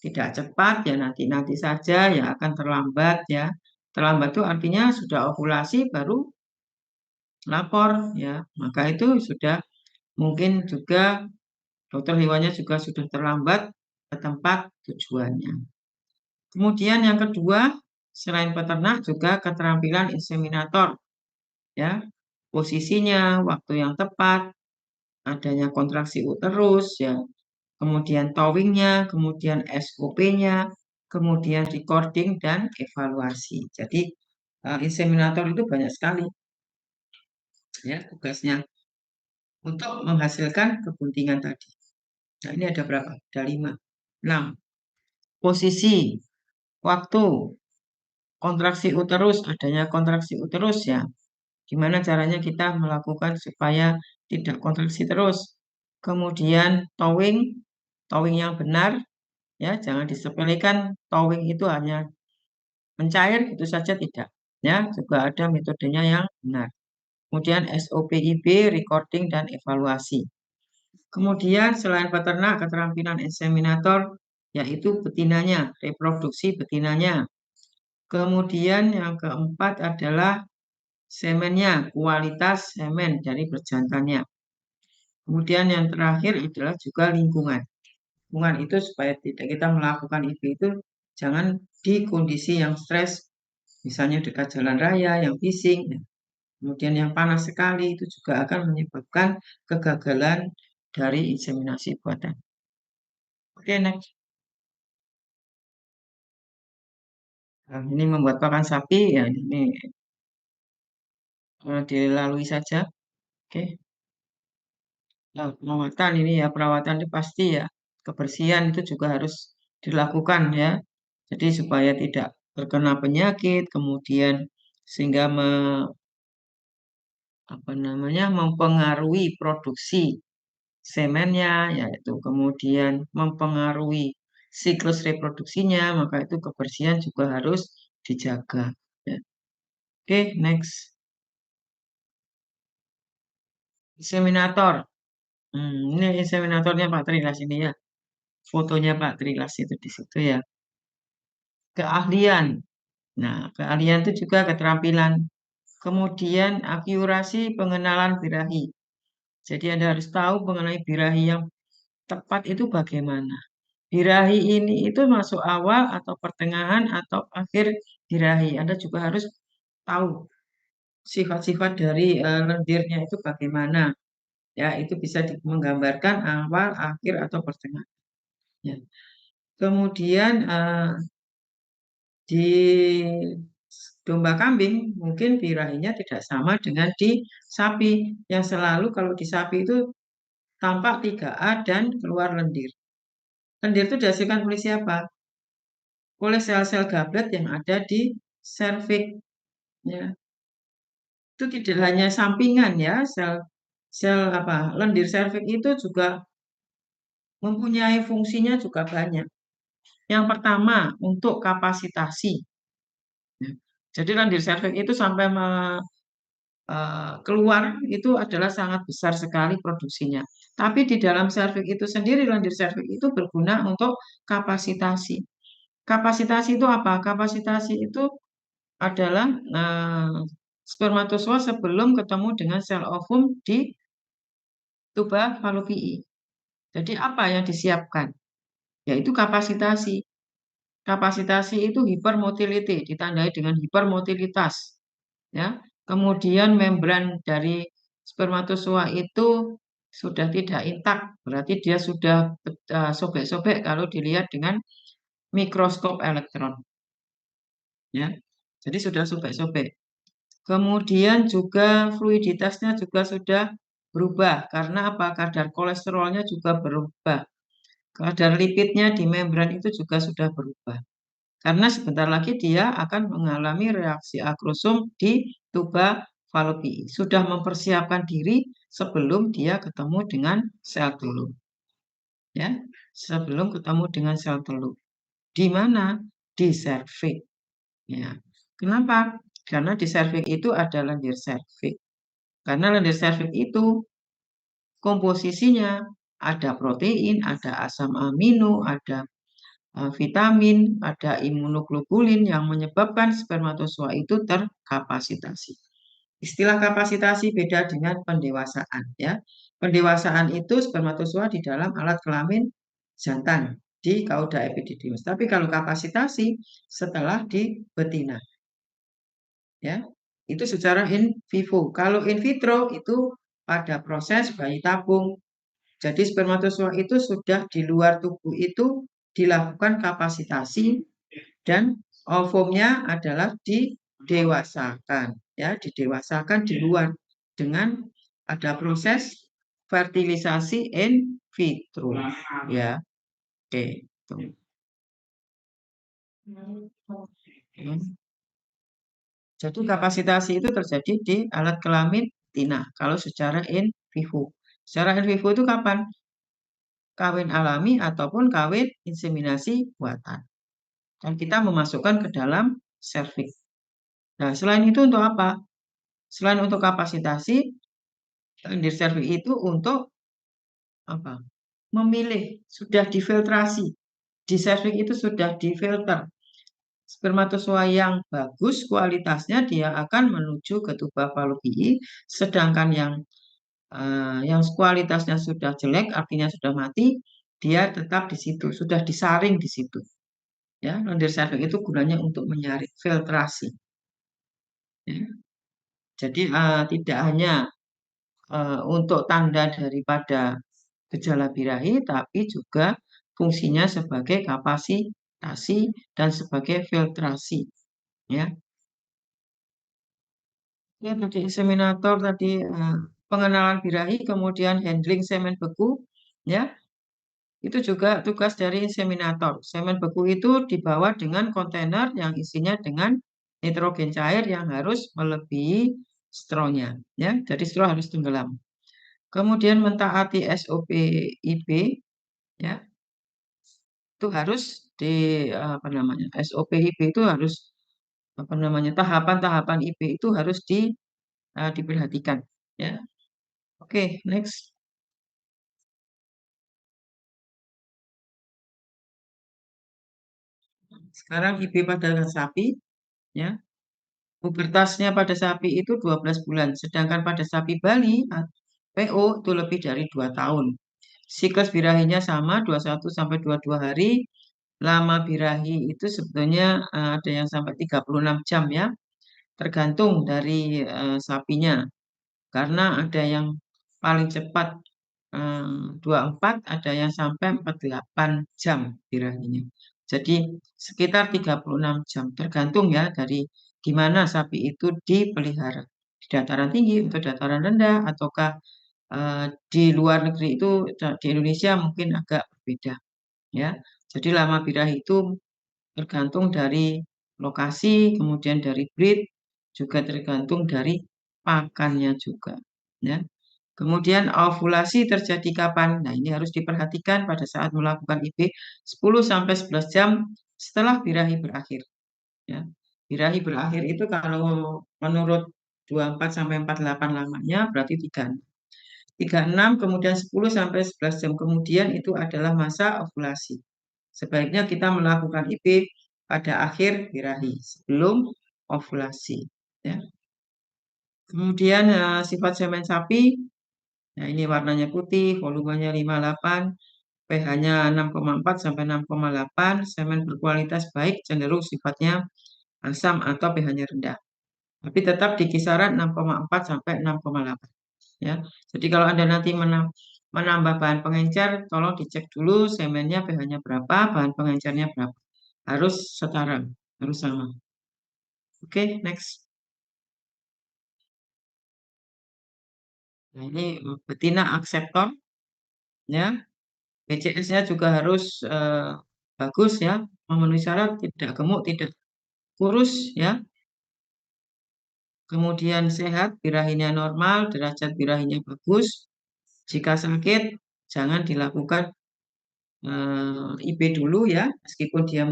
tidak cepat ya nanti saja ya akan terlambat ya. Terlambat itu artinya sudah ovulasi baru lapor ya. Maka itu sudah mungkin juga dokter hewannya juga sudah terlambat ke tempat tujuannya. Kemudian yang kedua, selain peternak juga keterampilan inseminator ya. Posisinya, waktu yang tepat, adanya kontraksi uterus ya, kemudian towingnya, kemudian SOP-nya, kemudian recording dan evaluasi. Jadi inseminator itu banyak sekali ya tugasnya untuk menghasilkan kebuntingan tadi. Nah ini ada berapa? Ada 5. 6. Posisi, waktu, kontraksi uterus, adanya kontraksi uterus ya. Gimana caranya kita melakukan supaya tidak kontraksi terus. Kemudian towing, towing yang benar ya, jangan disepelekan towing itu hanya mencair itu saja tidak. Ya, juga ada metodenya yang benar. Kemudian SOPIB, recording dan evaluasi. Kemudian selain peternak, keterampilan inseminator yaitu betinanya, reproduksi betinanya. Kemudian yang keempat adalah semennya, kualitas semen dari berjantannya. Kemudian yang terakhir adalah juga lingkungan. Lingkungan itu supaya tidak kita melakukan itu jangan di kondisi yang stres, misalnya dekat jalan raya yang bising, ya. Kemudian yang panas sekali itu juga akan menyebabkan kegagalan dari inseminasi buatan. Oke, next. Nah, ini membuat pakan sapi ya ini dilalui saja. Oke. Nah, perawatan ini ya perawatan itu pasti ya kebersihan itu juga harus dilakukan ya. Jadi supaya tidak terkena penyakit, kemudian sehingga apa namanya mempengaruhi produksi semennya, yaitu kemudian mempengaruhi siklus reproduksinya, maka itu kebersihan juga harus dijaga. Ya. Oke, next. Inseminator. Ini inseminatornya Pak Trilas ini ya. Fotonya Pak Trilas itu di situ ya. Keahlian. Nah, keahlian itu juga keterampilan. Kemudian akurasi pengenalan birahi. Jadi Anda harus tahu mengenai birahi yang tepat itu bagaimana. Birahi ini itu masuk awal atau pertengahan atau akhir birahi. Anda juga harus tahu sifat-sifat dari lendirnya itu bagaimana. Ya, itu bisa menggambarkan awal, akhir atau pertengahan. Ya. Kemudian di domba kambing mungkin birahinya tidak sama dengan di sapi. Yang selalu kalau di sapi itu tampak 3A dan keluar lendir. Lendir itu dihasilkan oleh siapa? Oleh sel-sel gablet yang ada di serviks. Ya. Itu tidak hanya sampingan ya, sel sel apa lendir serviks itu juga mempunyai fungsinya juga banyak. Yang pertama untuk kapasitasi. Ya. Jadi lendir serviks itu sampai keluar itu adalah sangat besar sekali produksinya. Tapi di dalam serviks itu sendiri, lendir serviks itu berguna untuk kapasitasi. Kapasitasi itu apa? Kapasitasi itu adalah spermatozoa sebelum ketemu dengan sel ovum di tuba falopii. Jadi apa yang disiapkan? Yaitu kapasitasi. Kapasitasi itu hipermotility, ditandai dengan hipermotilitas. Ya. Kemudian membran dari spermatozoa itu sudah tidak intak, berarti dia sudah sobek-sobek kalau dilihat dengan mikroskop elektron. Ya. Jadi sudah sobek-sobek. Kemudian juga fluiditasnya juga sudah berubah. Karena apa? Kadar kolesterolnya juga berubah. Kadar lipidnya di membran itu juga sudah berubah. Karena sebentar lagi dia akan mengalami reaksi akrosom di tuba falopii. Sudah mempersiapkan diri sebelum dia ketemu dengan sel telur. Ya, sebelum ketemu dengan sel telur. Di mana? Di serviks. Ya. Kenapa? Karena di serviks itu ada lendir serviks. Karena lendir serviks itu komposisinya ada protein, ada asam amino, ada vitamin, ada imunoglobulin yang menyebabkan spermatozoa itu terkapasitasi. Istilah kapasitasi beda dengan pendewasaan, ya. Pendewasaan itu spermatozoa di dalam alat kelamin jantan di kauda epididymis. Tapi kalau kapasitasi setelah di betina, ya. Itu secara in vivo. Kalau in vitro itu pada proses bayi tabung. Jadi spermatozoa itu sudah di luar tubuh itu dilakukan kapasitasi dan ovumnya adalah didewasakan, ya, didewasakan di luar dengan ada proses fertilisasi in vitro, ya. Oke, tuh. Jadi kapasitasi itu terjadi di alat kelamin betina kalau secara in vivo. Secara in vivo itu kapan? Kawin alami ataupun kawin inseminasi buatan. Dan kita memasukkan ke dalam serviks. Nah, selain itu untuk apa? Selain untuk kapasitasi, lendir serviks itu untuk apa? Memilih, sudah difiltrasi. Di serviks itu sudah difilter. Spermatozoa yang bagus kualitasnya dia akan menuju ke tuba falopii, sedangkan yang kualitasnya sudah jelek, artinya sudah mati, dia tetap di situ, sudah disaring di situ. Ya, lendir serviks itu gunanya untuk menyaring, filtrasi. Ya. Jadi tidak hanya untuk tanda daripada gejala birahi, tapi juga fungsinya sebagai kapasitasi dan sebagai filtrasi. Ya, ya tadi inseminator tadi pengenalan birahi, kemudian handling semen beku, ya itu juga tugas dari inseminator. Semen beku itu dibawa dengan kontainer yang isinya dengan nitrogen cair yang harus melebihi stronya, ya. Jadi stro harus tenggelam. Kemudian mentaati SOP IB, ya, itu harus di apa namanya SOP IB itu harus apa namanya tahapan-tahapan IB itu harus diperhatikan, ya. Oke, next. Sekarang IB pada sapi, ya. Pubertasnya pada sapi itu 12 bulan, sedangkan pada sapi Bali PO itu lebih dari 2 tahun. Siklus birahinya sama 21 sampai 22 hari. Lama birahi itu sebetulnya ada yang sampai 36 jam, ya. Tergantung dari sapinya. Karena ada yang paling cepat 24, ada yang sampai 48 jam birahinya. Jadi sekitar 36 jam, tergantung ya dari di mana sapi itu dipelihara. Di dataran tinggi atau dataran rendah, ataukah di luar negeri itu di Indonesia mungkin agak berbeda, ya. Jadi lama birahi itu tergantung dari lokasi, kemudian dari breed, juga tergantung dari pakannya juga, ya. Kemudian ovulasi terjadi kapan? Nah, ini harus diperhatikan pada saat melakukan IB 10 sampai 11 jam setelah birahi berakhir, ya. Birahi berakhir itu kalau menurut 24 sampai 48 lamanya berarti 36, kemudian 10 sampai 11 jam kemudian itu adalah masa ovulasi. Sebaiknya kita melakukan IB pada akhir birahi sebelum ovulasi. Ya. Kemudian sifat semen sapi, nah ini warnanya putih, volumenya 58, pH-nya 6,4 sampai 6,8, semen berkualitas baik, cenderung sifatnya asam atau pH-nya rendah. Tapi tetap di kisaran 6,4 sampai 6,8. Ya. Jadi kalau Anda nanti menambah bahan pengencer, tolong dicek dulu semennya pH-nya berapa, bahan pengencernya berapa. Harus setara, harus sama. Oke, next. Nah, ini betina akseptor, ya. BCS-nya juga harus bagus, ya, memenuhi syarat, tidak gemuk, tidak kurus, ya. Kemudian sehat, birahinya normal, derajat birahinya bagus. Jika sakit, jangan dilakukan IB dulu, ya, meskipun dia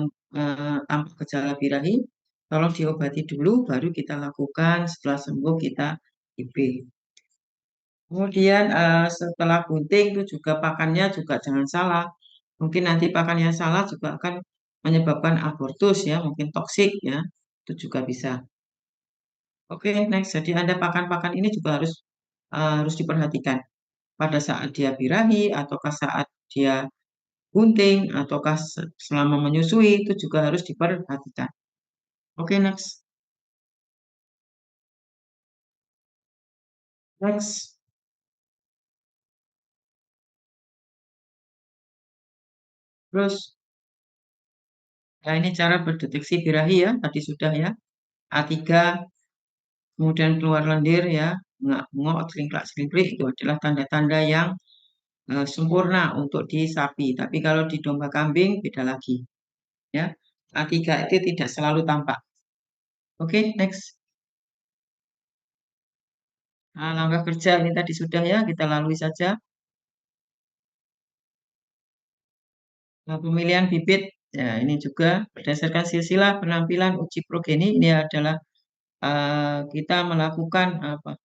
tanpa gejala birahi, tolong diobati dulu, baru kita lakukan. Setelah sembuh kita IB. Kemudian setelah bunting itu juga pakannya juga jangan salah. Mungkin nanti pakan yang salah juga akan menyebabkan abortus, ya, mungkin toksik, ya, itu juga bisa. Oke, next. Jadi Anda pakan-pakan ini juga harus diperhatikan pada saat dia birahi ataukah saat dia bunting ataukah selama menyusui itu juga harus diperhatikan. Oke, next. Next. Terus, ya, ini cara berdeteksi birahi, ya, tadi sudah, ya. A3, kemudian keluar lendir, ya, ngak-ngok, celingklak-celingklik, itu adalah tanda-tanda yang sempurna untuk di sapi. Tapi kalau di domba kambing beda lagi, ya. A3 itu tidak selalu tampak. Oke, next. Nah, langkah kerja ini tadi sudah, ya, kita lalui saja. Nah, pemilihan bibit, ya, ini juga berdasarkan silsilah penampilan uji progeni. Ini adalah kita melakukan apa,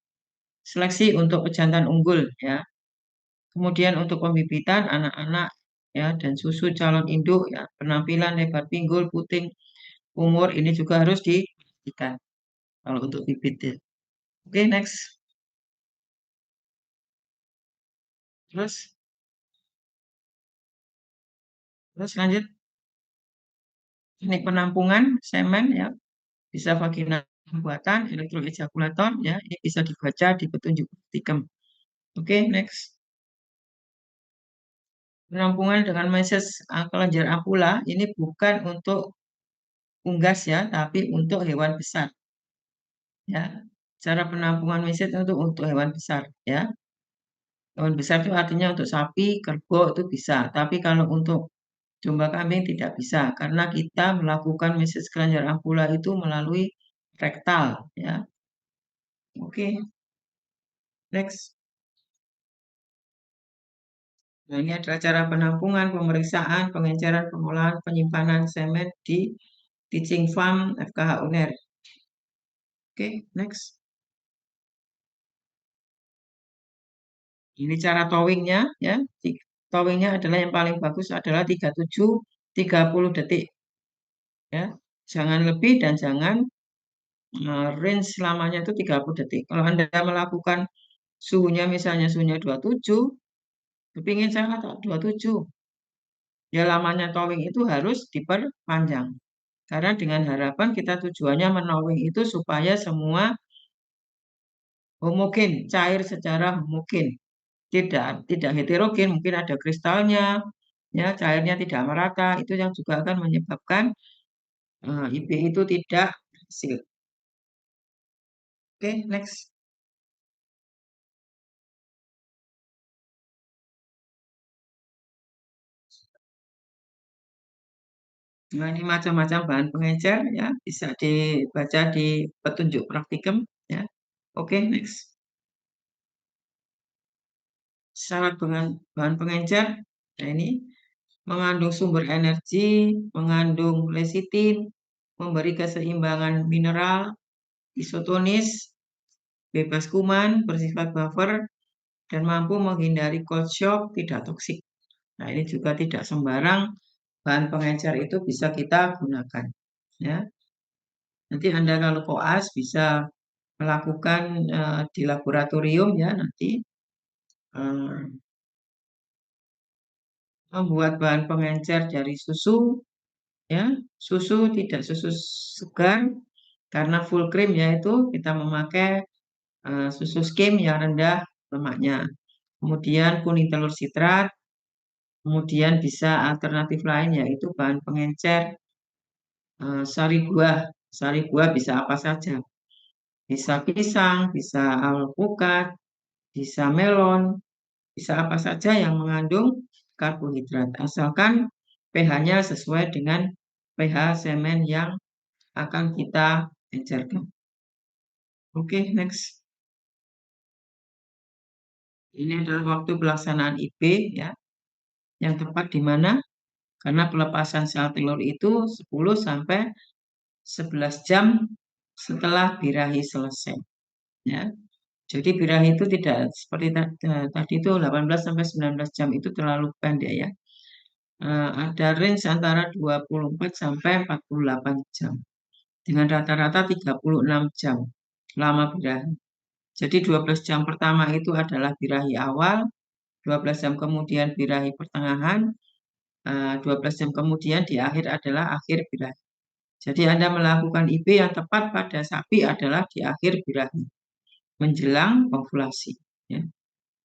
seleksi untuk pejantan unggul, ya. Kemudian untuk pembibitan anak-anak, ya, dan susu calon induk, ya, penampilan, lebar pinggul, puting, umur ini juga harus diperhatikan kalau untuk bibit, ya. Oke, next. Terus, terus lanjut teknik penampungan semen, ya, bisa vaginal buatan, elektroejakulator, ya, ini bisa dibaca di petunjuk praktikum. Oke, next. Penampungan dengan meses kelenjar ampula ini bukan untuk unggas, ya, tapi untuk hewan besar, ya. Cara penampungan meses untuk hewan besar, ya. Hewan besar itu artinya untuk sapi, kerbau itu bisa. Tapi kalau untuk domba kambing tidak bisa karena kita melakukan meses kelenjar ampula itu melalui rektal, ya. Oke, next. Nah, ini adalah cara penampungan, pemeriksaan, pengenceran, pengolahan, penyimpanan semen di Teaching Farm FKH UNER. Oke, next. Ini cara towingnya, ya. Towingnya adalah yang paling bagus adalah 37 30 detik, ya. Jangan lebih dan jangan range lamanya itu 30 detik. Kalau Anda melakukan suhunya misalnya suhunya 27, kepingin sangat 27, ya, lamanya towing itu harus diperpanjang. Karena dengan harapan kita tujuannya menowing itu supaya semua homogen, cair secara homogen. Tidak heterogen, mungkin ada kristalnya, ya, cairnya tidak merata, itu yang juga akan menyebabkan IB itu tidak berhasil. Oke, next. Nah, ini macam-macam bahan pengecer, ya, bisa dibaca di petunjuk praktikum, ya. Oke, next. Syarat bahan pengencer, nah ini mengandung sumber energi, mengandung lecitin, memberi keseimbangan mineral, isotonis, bebas kuman, bersifat buffer, dan mampu menghindari cold shock, tidak toksik. Nah, ini juga tidak sembarang bahan pengencer itu bisa kita gunakan. Ya, nanti Anda kalau koas bisa melakukan di laboratorium ya nanti eh, membuat bahan pengencer dari susu ya, susu tidak susu segar karena full cream yaitu kita memakai susu skim yang rendah lemaknya. Kemudian kuning telur sitrat, kemudian bisa alternatif lain yaitu bahan pengencer sari buah. Sari buah bisa apa saja. Bisa pisang, bisa alpukat, bisa melon, bisa apa saja yang mengandung karbohidrat. Asalkan pH-nya sesuai dengan pH semen yang akan kita encerkan. Oke, next. Ini adalah waktu pelaksanaan IB ya, yang tepat di mana? Karena pelepasan sel telur itu 10 sampai 11 jam setelah birahi selesai. Ya. Jadi birahi itu tidak seperti tadi itu 18 sampai 19 jam itu terlalu pendek ya. Ada range antara 24 sampai 48 jam. Dengan rata-rata 36 jam lama birahi. Jadi 12 jam pertama itu adalah birahi awal, 12 jam kemudian birahi pertengahan, 12 jam kemudian di akhir adalah akhir birahi. Jadi Anda melakukan IB yang tepat pada sapi adalah di akhir birahi, menjelang ovulasi. Ya.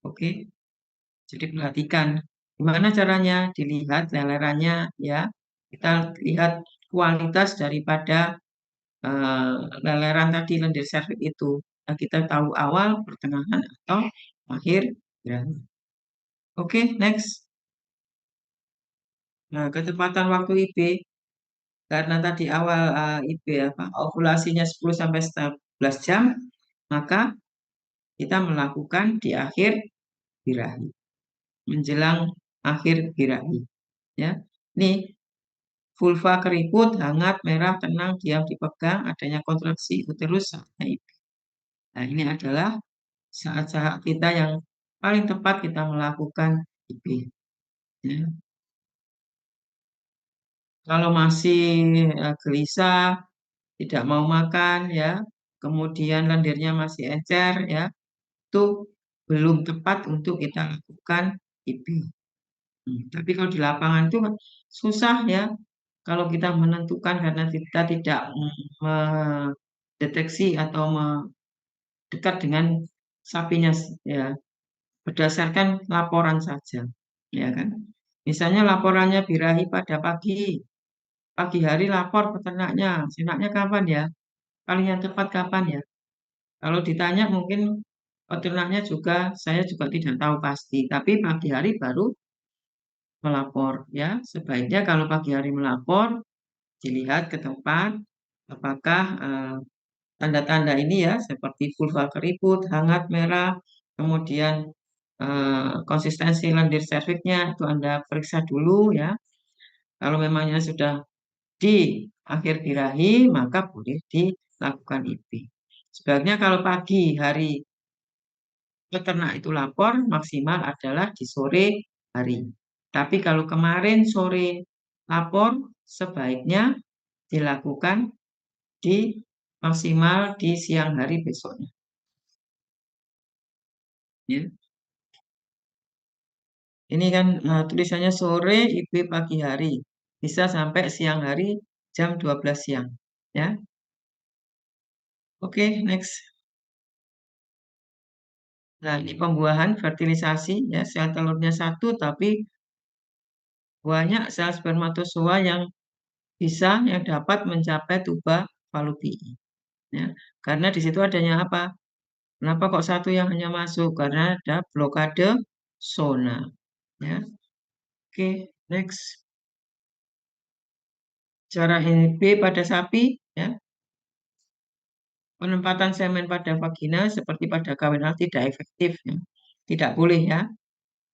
Oke, jadi perhatikan gimana caranya dilihat lelerannya ya. Kita lihat kualitas daripada eh, leleran tadi lendir serviks itu. Nah, kita tahu awal, pertengahan atau akhir birahi. Oke, next. Nah, kecepatan waktu IB karena tadi awal IB ovulasinya 10 sampai 11 jam, maka kita melakukan di akhir birahi, menjelang akhir birahi. Ya, ini vulva keriput, hangat, merah, tenang, diam dipegang, adanya kontraksi uterus saatnya IB. Nah, ini adalah saat-saat kita yang paling tepat kita melakukan IB. Ya. Kalau masih gelisah, tidak mau makan, ya, kemudian lendirnya masih encer, ya, itu belum tepat untuk kita lakukan IB. Tapi kalau di lapangan itu susah ya, kalau kita menentukan karena kita tidak mendeteksi atau dekat dengan sapinya, ya, berdasarkan laporan saja, ya kan. Misalnya laporannya birahi pada pagi hari lapor peternaknya, senaknya kapan ya? Paling yang tepat kapan ya? Kalau ditanya mungkin peternaknya juga saya juga tidak tahu pasti, tapi pagi hari baru melapor ya. Sebaiknya kalau pagi hari melapor dilihat ke tempat apakah tanda-tanda ini ya seperti vulva keriput, hangat, merah, kemudian konsistensi lendir serviksnya itu Anda periksa dulu ya. Kalau memangnya sudah di akhir birahi maka boleh dilakukan IB. Sebaiknya kalau pagi hari peternak itu lapor maksimal adalah di sore hari. Tapi kalau kemarin sore lapor sebaiknya dilakukan di maksimal di siang hari besoknya. Ya. Ini kan tulisannya sore IB pagi hari. Bisa sampai siang hari jam 12 siang. Ya. Oke, next. Nah, ini pembuahan fertilisasi ya, sel telurnya satu tapi banyak sel spermatozoa yang dapat mencapai tuba Fallopi. Ya. Karena di situ adanya apa? Kenapa kok satu yang hanya masuk? Karena ada blokade zona. Ya. Oke, next. Cara NB pada sapi, ya. Penempatan semen pada vagina seperti pada KWNA tidak efektif, ya. Tidak boleh ya,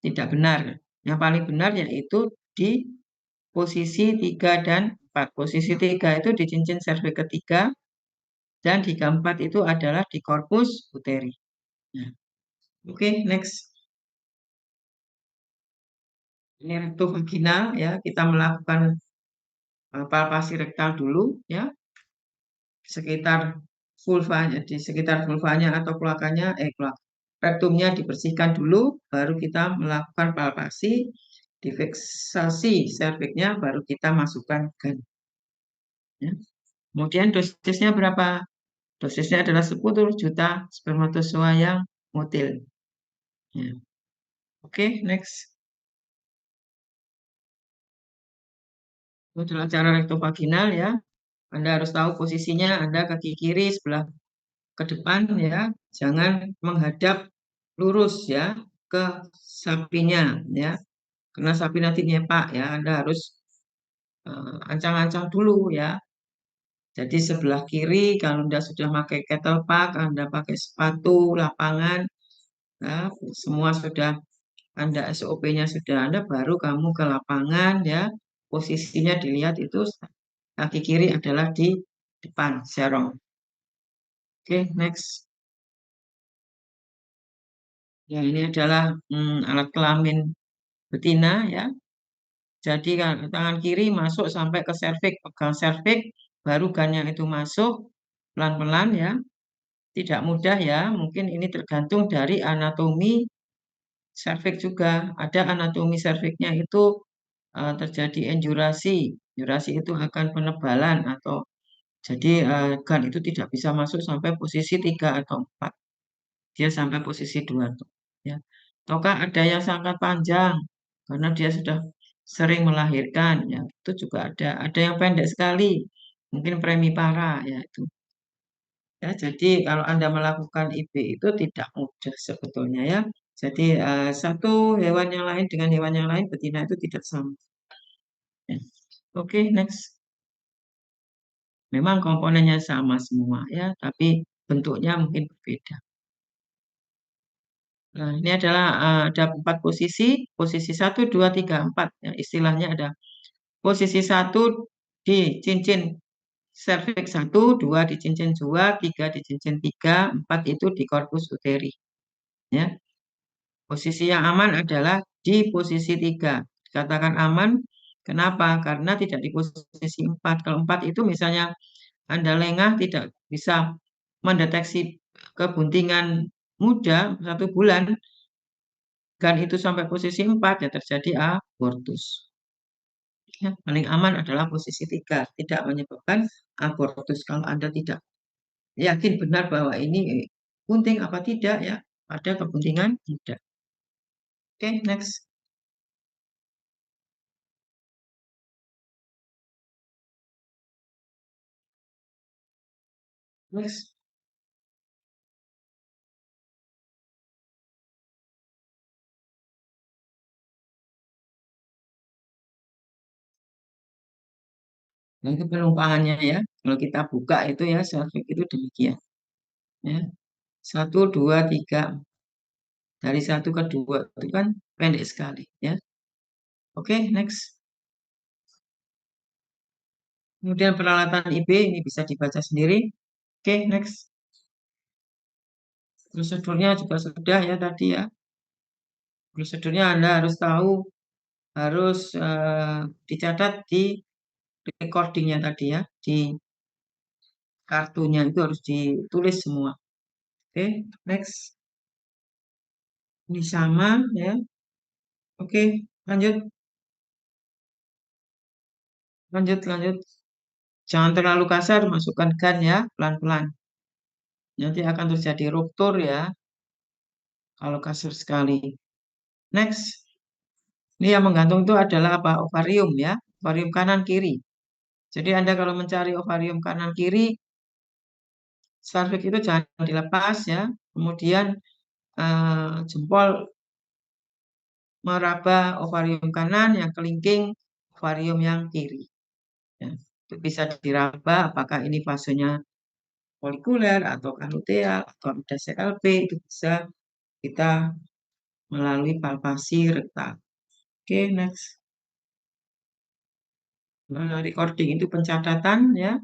tidak benar. Yang paling benar yaitu di posisi 3 dan keempat. Posisi 3 itu di cincin serviks ketiga, dan di keempat itu adalah di korpus uteri. Nah, oke, next. Ini rektum vaginal ya, kita melakukan palpasi rektal dulu ya, sekitar vulvanya, di sekitar vulvanya atau kloakanya, rektumnya dibersihkan dulu, baru kita melakukan palpasi, difiksasi serviksnya, baru kita masukkan GAN. Ya. Kemudian dosisnya berapa? Dosisnya adalah 10 juta spermatozoa yang motil. Ya. Oke, next. Itu adalah cara rektovaginal ya. Anda harus tahu posisinya, Anda kaki kiri sebelah ke depan ya. Jangan menghadap lurus ya ke sapinya ya. Karena sapi nanti nyepak ya. Anda harus ancang-ancang dulu ya. Jadi sebelah kiri kalau Anda sudah pakai kettle pack, Anda pakai sepatu lapangan, ya, semua sudah Anda SOP-nya sudah ada, baru kamu ke lapangan ya. Posisinya dilihat itu kaki kiri adalah di depan serong. Oke, next. Ya, ini adalah alat kelamin betina ya. Jadi tangan kiri masuk sampai ke serviks, pegang serviks, baru gannya itu masuk pelan-pelan ya. Tidak mudah ya, mungkin ini tergantung dari anatomi serviks juga. Ada anatomi serviksnya itu terjadi enjurasi. Enjurasi itu akan penebalan atau jadi GAN itu tidak bisa masuk sampai posisi 3 atau 4. Dia sampai posisi 2 tuh, ya. Ataukah ada yang sangat panjang karena dia sudah sering melahirkan ya. Itu juga ada. Ada yang pendek sekali. Mungkin premipara ya itu. Ya, jadi kalau Anda melakukan IB itu tidak mudah sebetulnya ya. Jadi satu hewan yang lain dengan hewan yang lain betina itu tidak sama. Ya. Oke, next. Memang komponennya sama semua ya, tapi bentuknya mungkin berbeda. Nah, ini adalah ada 4 posisi, posisi 1, 2, 3, 4. Ya, istilahnya ada posisi 1 di cincin serviks 1, 2 di cincin 2, 3 di cincin 3, 4 itu di korpus uteri. Ya. Posisi yang aman adalah di posisi 3. Katakan aman, kenapa? Karena tidak di posisi 4. Kalau 4 itu misalnya Anda lengah tidak bisa mendeteksi kebuntingan muda 1 bulan, dan itu sampai posisi 4 ya terjadi abortus. Ya, paling aman adalah posisi 3, tidak menyebabkan abortus kalau Anda tidak yakin benar bahwa ini bunting apa tidak ya, ada kebuntingan muda. Oke, next. Next. Nah, itu penumpahannya ya. Kalau kita buka itu ya, serviks itu demikian. Ya. 1, 2, 3. Dari 1 ke 2 itu kan pendek sekali ya. Oke, next. Kemudian peralatan IB ini bisa dibaca sendiri. Oke, next. Prosedurnya juga sudah ya tadi ya. Prosedurnya Anda harus tahu, harus dicatat di recordingnya tadi ya, di kartunya itu harus ditulis semua. Oke, next. Ini sama ya. Oke, lanjut, lanjut. Jangan terlalu kasar, masukkan GAN ya, pelan-pelan. Nanti akan terjadi ruptur ya, kalau kasar sekali. Next. Ini yang menggantung itu adalah apa? Ovarium ya, ovarium kanan kiri. Jadi Anda kalau mencari ovarium kanan kiri, serviks itu jangan dilepas ya. Kemudian jempol meraba ovarium kanan, yang kelingking ovarium yang kiri. Ya, itu bisa diraba apakah ini fasenya folikuler atau luteal atau ada CLP, itu bisa kita melalui palpasi rektal. Oke, next. recording itu pencatatan ya.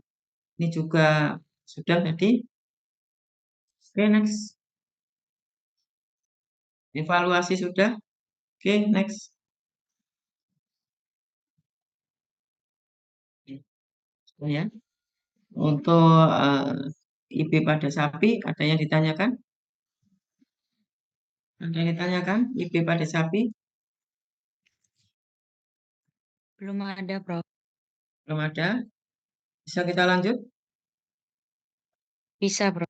Ini juga sudah tadi. Oke, next. Evaluasi sudah. Oke, next. Ya. Untuk IP pada sapi, ada yang ditanyakan? Ada yang ditanyakan IP pada sapi? Belum ada, Prof. Belum ada. Bisa kita lanjut? Bisa, Prof.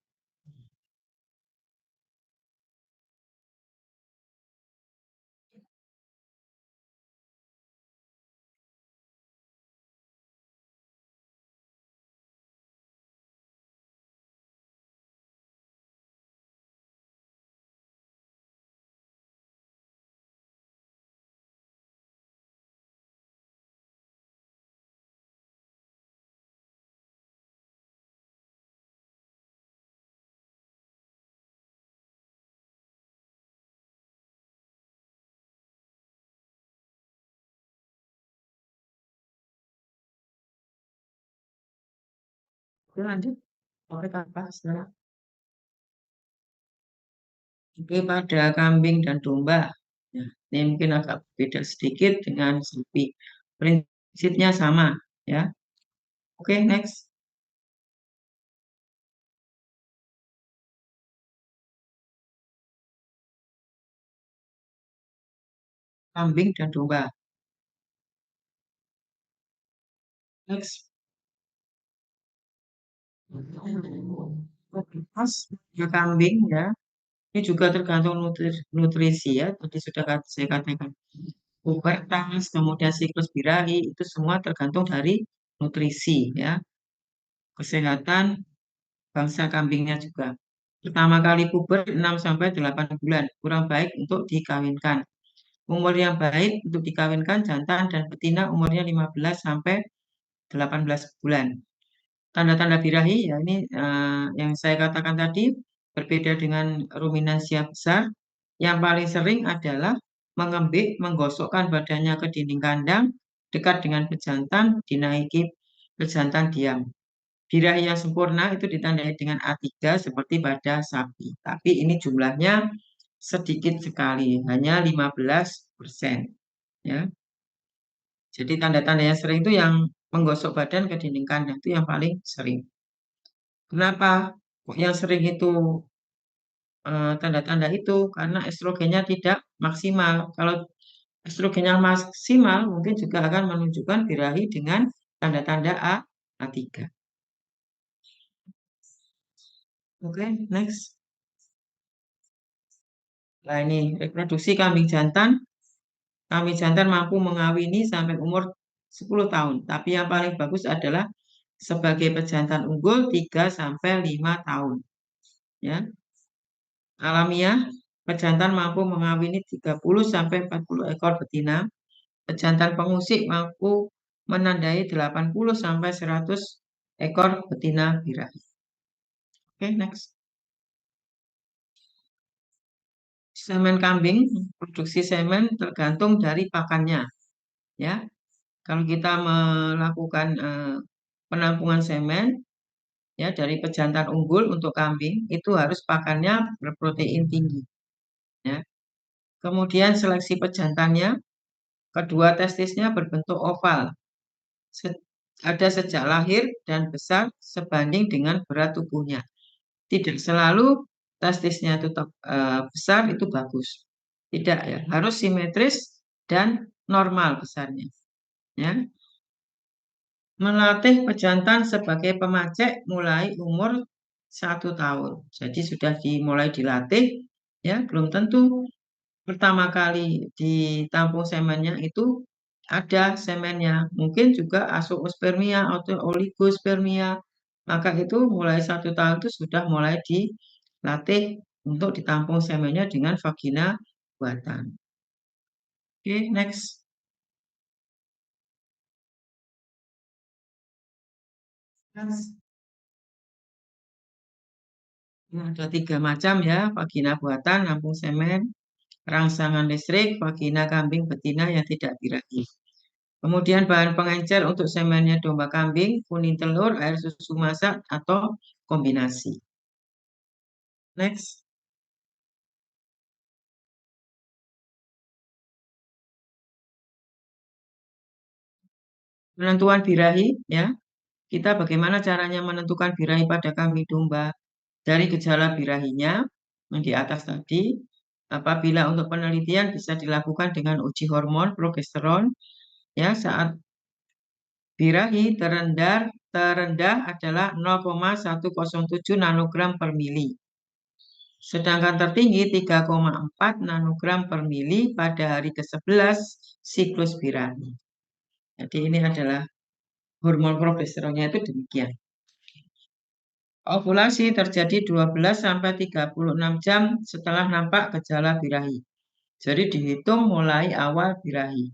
Oke, lanjut. Oke, apa? Setelah IP pada kambing dan domba. Ya, ini mungkin agak beda sedikit dengan sapi. Prinsipnya sama, ya. Oke, next. Kambing dan domba. Next. Pas ya kambing ya. Ini juga tergantung nutrisi ya. Tadi sudah saya katakan. Pubertas, kemudian siklus birahi, itu semua tergantung dari nutrisi ya. Kesehatan bangsa kambingnya juga. Pertama kali puber 6 sampai 8 bulan, kurang baik untuk dikawinkan. Umur yang baik untuk dikawinkan jantan dan betina umurnya 15 sampai 18 bulan. Tanda-tanda birahi ya ini yang saya katakan tadi berbeda dengan ruminansia besar. Yang paling sering adalah mengembik, menggosokkan badannya ke dinding kandang dekat dengan pejantan, dinaiki pejantan diam. Birahi yang sempurna itu ditandai dengan A3 seperti pada sapi. Tapi ini jumlahnya sedikit sekali, hanya 15%. Ya. Jadi tanda-tanda yang sering itu yang menggosok badan ke dinding kandang itu yang paling sering. Kenapa kok yang sering itu tanda-tanda itu? Karena estrogennya tidak maksimal. Kalau estrogennya maksimal, mungkin juga akan menunjukkan birahi dengan tanda-tanda A3. Oke, next. Nah ini reproduksi kambing jantan. Kambing jantan mampu mengawini sampai umur 10 tahun. Tapi yang paling bagus adalah sebagai pejantan unggul 3 sampai 5 tahun. Ya. Alamiah, pejantan mampu mengawini 30 sampai 40 ekor betina. Pejantan pengusik mampu menandai 80 sampai 100 ekor betina birahi. Oke, next. Semen kambing, produksi semen tergantung dari pakannya. Ya, kalau kita melakukan penampungan semen ya dari pejantan unggul untuk kambing itu harus pakannya berprotein tinggi. Ya. Kemudian seleksi pejantannya, kedua testisnya berbentuk oval, ada sejak lahir dan besar sebanding dengan berat tubuhnya. Tidak selalu testisnya tetap besar itu bagus. Tidak ya, harus simetris dan normal besarnya. Ya. Melatih pejantan sebagai pemacek mulai umur 1 tahun. Jadi sudah dimulai dilatih, ya belum tentu pertama kali ditampung semennya itu ada semennya. Mungkin juga azoospermia atau oligospermia. Maka itu mulai 1 tahun itu sudah mulai dilatih untuk ditampung semennya dengan vagina buatan. Oke, next. Next. Ini ada 3 macam ya, vagina buatan, nampung semen, rangsangan listrik, vagina kambing betina yang tidak birahi. Kemudian bahan pengencer untuk semennya domba kambing, kuning telur, air susu masak, atau kombinasi. Next. Penentuan birahi, ya. Kita bagaimana caranya menentukan birahi pada kambing domba dari gejala birahinya yang di atas tadi. Apabila untuk penelitian bisa dilakukan dengan uji hormon progesteron, ya, saat birahi terendah adalah 0,107 nanogram per mili. Sedangkan tertinggi 3,4 nanogram per mili pada hari ke-11 siklus birahi. Jadi ini adalah hormon progesteronnya itu demikian. Ovulasi terjadi 12 sampai 36 jam setelah nampak gejala birahi. Jadi dihitung mulai awal birahi.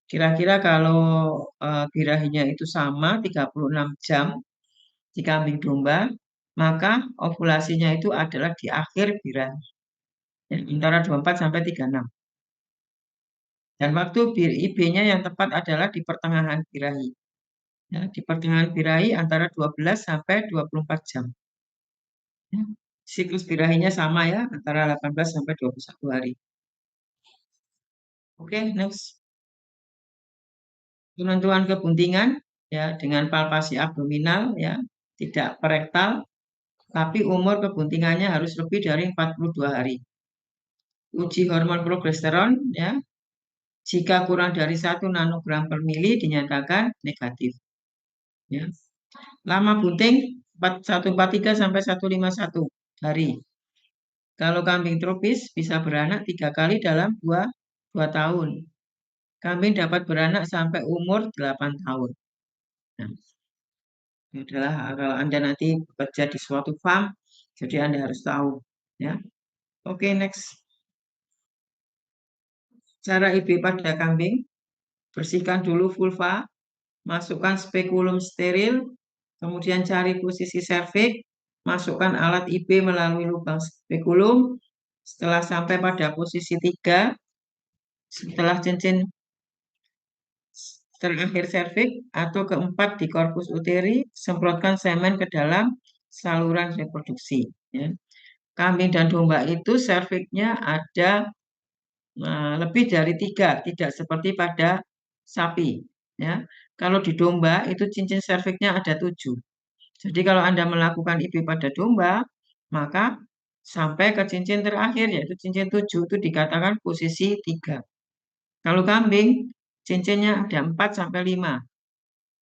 Kira-kira kalau birahinya itu sama 36 jam di kambing domba, maka ovulasinya itu adalah di akhir birahi. Ya, antara 24 sampai 36. Dan waktu IB-nya yang tepat adalah di pertengahan birahi. Ya, di pertengahan birahi antara 12 sampai 24 jam. Ya, siklus birahinya sama ya, antara 18 sampai 21 hari. Oke, next. Penentuan kebuntingan ya dengan palpasi abdominal ya, tidak perektal, tapi umur kebuntingannya harus lebih dari 42 hari. Uji hormon progesteron ya, jika kurang dari 1 nanogram per mili dinyatakan negatif. Ya. Lama bunting 143 sampai 151 hari. Kalau kambing tropis bisa beranak 3 kali dalam 2 tahun. Kambing dapat beranak sampai umur 8 tahun. Nah, ini adalah kalau Anda nanti bekerja di suatu farm, jadi Anda harus tahu. Ya. Oke, next. Cara IB pada kambing, bersihkan dulu vulva, masukkan spekulum steril, kemudian cari posisi serviks, masukkan alat IB melalui lubang spekulum. Setelah sampai pada posisi 3, setelah cincin terakhir serviks atau keempat di korpus uteri, semprotkan semen ke dalam saluran reproduksi. Ya. Kambing dan domba itu serviksnya ada lebih dari 3, tidak seperti pada sapi. Ya. Kalau di domba itu cincin serviksnya ada 7. Jadi kalau Anda melakukan IB pada domba, maka sampai ke cincin terakhir yaitu cincin 7 itu dikatakan posisi 3. Kalau kambing cincinnya ada 4 sampai 5.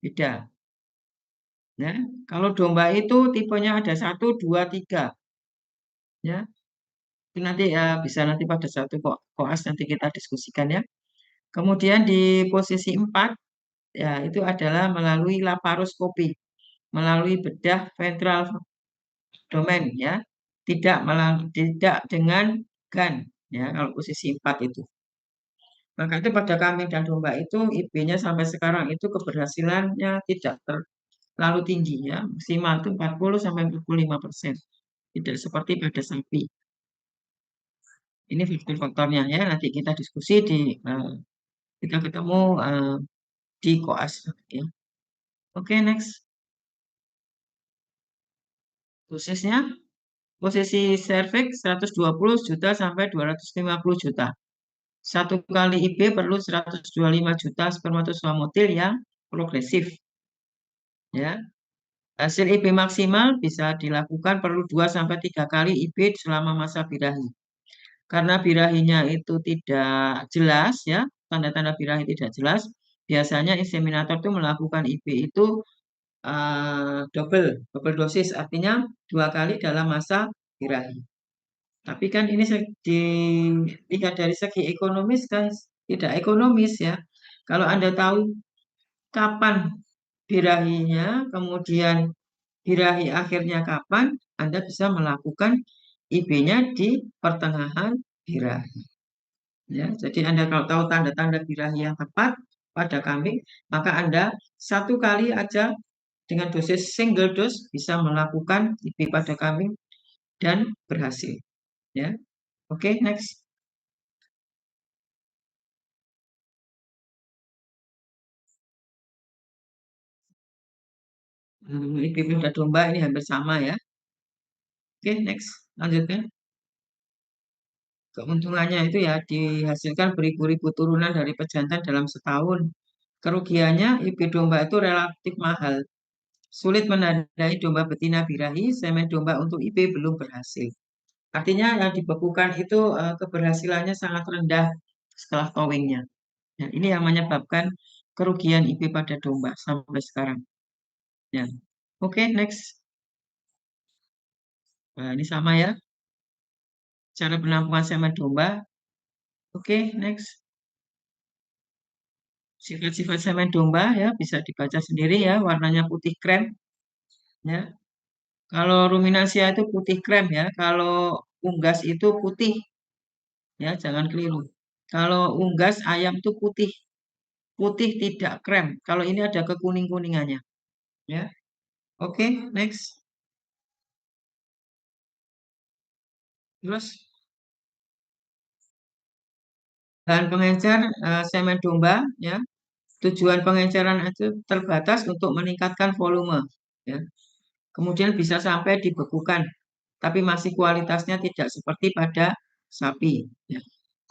Beda. Ya. Kalau domba itu tipenya ada 1, 2, 3. Ya. Itu nanti ya bisa nanti pada satu koas nanti kita diskusikan ya. Kemudian di posisi 4 ya itu adalah melalui laparoskopi, melalui bedah ventral domain ya. Tidak dengan GAN ya kalau posisi 4 itu. Maka itu pada kambing dan domba itu IB-nya sampai sekarang itu keberhasilannya tidak terlalu tinggi ya. Maksimal itu 40 sampai 45%. Tidak seperti pada sapi. Ini faktor-faktornya ya. Nanti kita diskusi kita ketemu di koas ya. Oke, next. Dosisnya posisi serviks 120 juta sampai 250 juta. Satu kali IB perlu 125 juta spermatozoa motil yang progresif. Ya. Hasil IB maksimal bisa dilakukan perlu 2 sampai 3 kali IB selama masa birahi. Karena birahinya itu tidak jelas ya, tanda-tanda birahi tidak jelas, biasanya inseminator itu melakukan IB itu double dosis, artinya 2 kali dalam masa birahi. Tapi kan ini dilihat dari segi ekonomis kan tidak ekonomis ya. Kalau Anda tahu kapan birahinya, kemudian birahi akhirnya kapan, Anda bisa melakukan IB-nya di pertengahan birahi. Ya, jadi Anda kalau tahu tanda-tanda birahi yang tepat pada kambing, maka Anda satu kali aja dengan dosis single dose bisa melakukan IB pada kambing dan berhasil. Ya, oke, next. IP pada domba ini hampir sama ya. Oke, next. Lanjutkan. Keuntungannya itu ya dihasilkan beribu-ribu turunan dari pejantan dalam setahun. Kerugiannya IP domba itu relatif mahal. Sulit menandai domba betina birahi, semen domba untuk IP belum berhasil. Artinya yang dibekukan itu keberhasilannya sangat rendah setelah towingnya. Ya, ini yang menyebabkan kerugian IP pada domba sampai sekarang. Ya. Oke, next. Nah, ini sama ya, cara penampungan semen domba. Oke, next. Sifat-sifat semen domba ya bisa dibaca sendiri ya, warnanya putih krem ya. Kalau ruminansia itu putih krem ya, kalau unggas itu putih ya, jangan keliru. Kalau unggas ayam itu putih, putih tidak krem. Kalau ini ada kekuning-kuningannya ya. Oke, next. Terus bahan pengencer semen domba ya. Tujuan pengenceran itu terbatas untuk meningkatkan volume ya. Kemudian bisa sampai dibekukan, tapi masih kualitasnya tidak seperti pada sapi ya.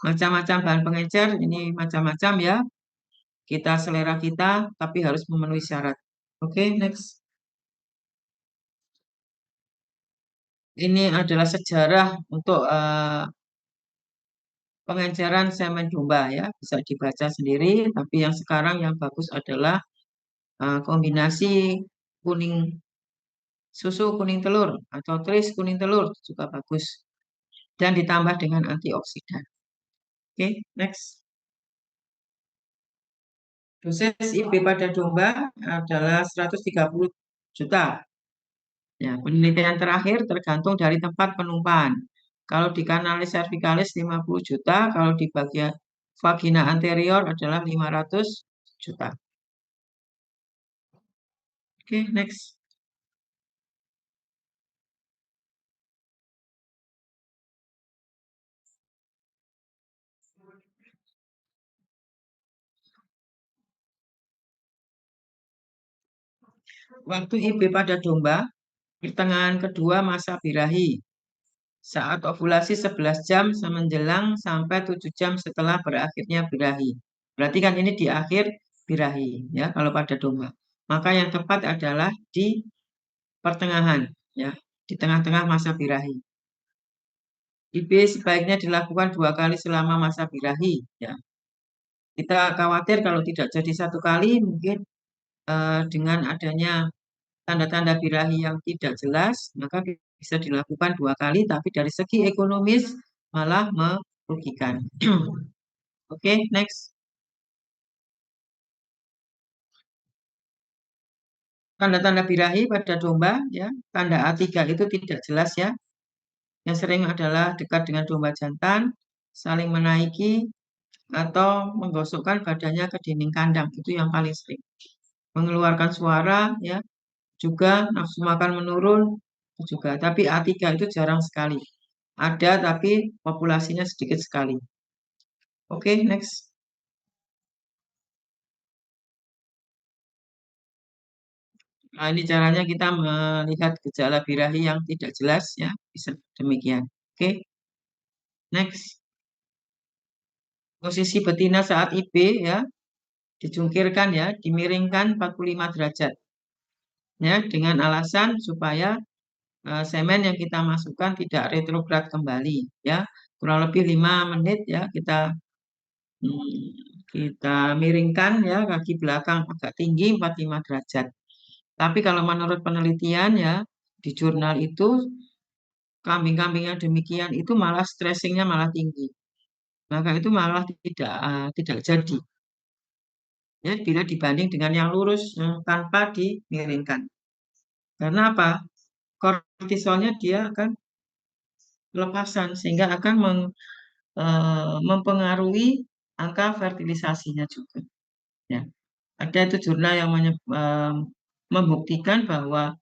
Macam-macam bahan pengencer ini macam-macam ya. Kita selera kita tapi harus memenuhi syarat. Oke, next. Ini adalah sejarah untuk pengenceran semen domba ya, bisa dibaca sendiri. Tapi yang sekarang yang bagus adalah kombinasi kuning susu kuning telur atau tris kuning telur juga bagus dan ditambah dengan antioksidan. Oke, next. Dosis IB pada domba adalah 130 juta. Ya, penelitian terakhir tergantung dari tempat penumpahan. Kalau di kanalis cervicalis 50 juta, kalau di bagian vagina anterior adalah 500 juta. Oke, next. Waktu IB pada domba, pertengahan kedua masa birahi. Saat ovulasi 11 jam menjelang sampai 7 jam setelah berakhirnya birahi. Berarti kan ini di akhir birahi ya kalau pada domba. Maka yang tepat adalah di pertengahan ya, di tengah-tengah masa birahi. IB sebaiknya dilakukan 2 kali selama masa birahi ya. Kita khawatir kalau tidak jadi 1 kali mungkin dengan adanya tanda-tanda birahi yang tidak jelas, maka bisa dilakukan 2 kali, tapi dari segi ekonomis malah merugikan. Oke, next. Tanda-tanda birahi pada domba, ya, tanda A3 itu tidak jelas ya. Yang sering adalah dekat dengan domba jantan, saling menaiki, atau menggosokkan badannya ke dinding kandang. Itu yang paling sering. Mengeluarkan suara, ya, juga nafsu makan menurun, juga. Tapi A3 itu jarang sekali. Ada, tapi populasinya sedikit sekali. Oke, next. Nah, ini caranya kita melihat gejala birahi yang tidak jelas ya, bisa demikian. Oke, next. Posisi betina saat IB ya, dijungkirkan ya, dimiringkan 45 derajat ya, dengan alasan supaya semen yang kita masukkan tidak retrograd kembali ya. Kurang lebih 5 menit ya kita miringkan ya, kaki belakang agak tinggi 45 derajat. Tapi kalau menurut penelitian ya di jurnal itu kambing-kambing yang demikian itu malah stressingnya malah tinggi. Maka itu malah tidak jadi ya bila dibanding dengan yang lurus tanpa dimiringkan. Karena apa? Kortisolnya dia akan lepasan sehingga akan mempengaruhi angka fertilisasinya juga. Ya. Ada itu jurnal yang membuktikan bahwa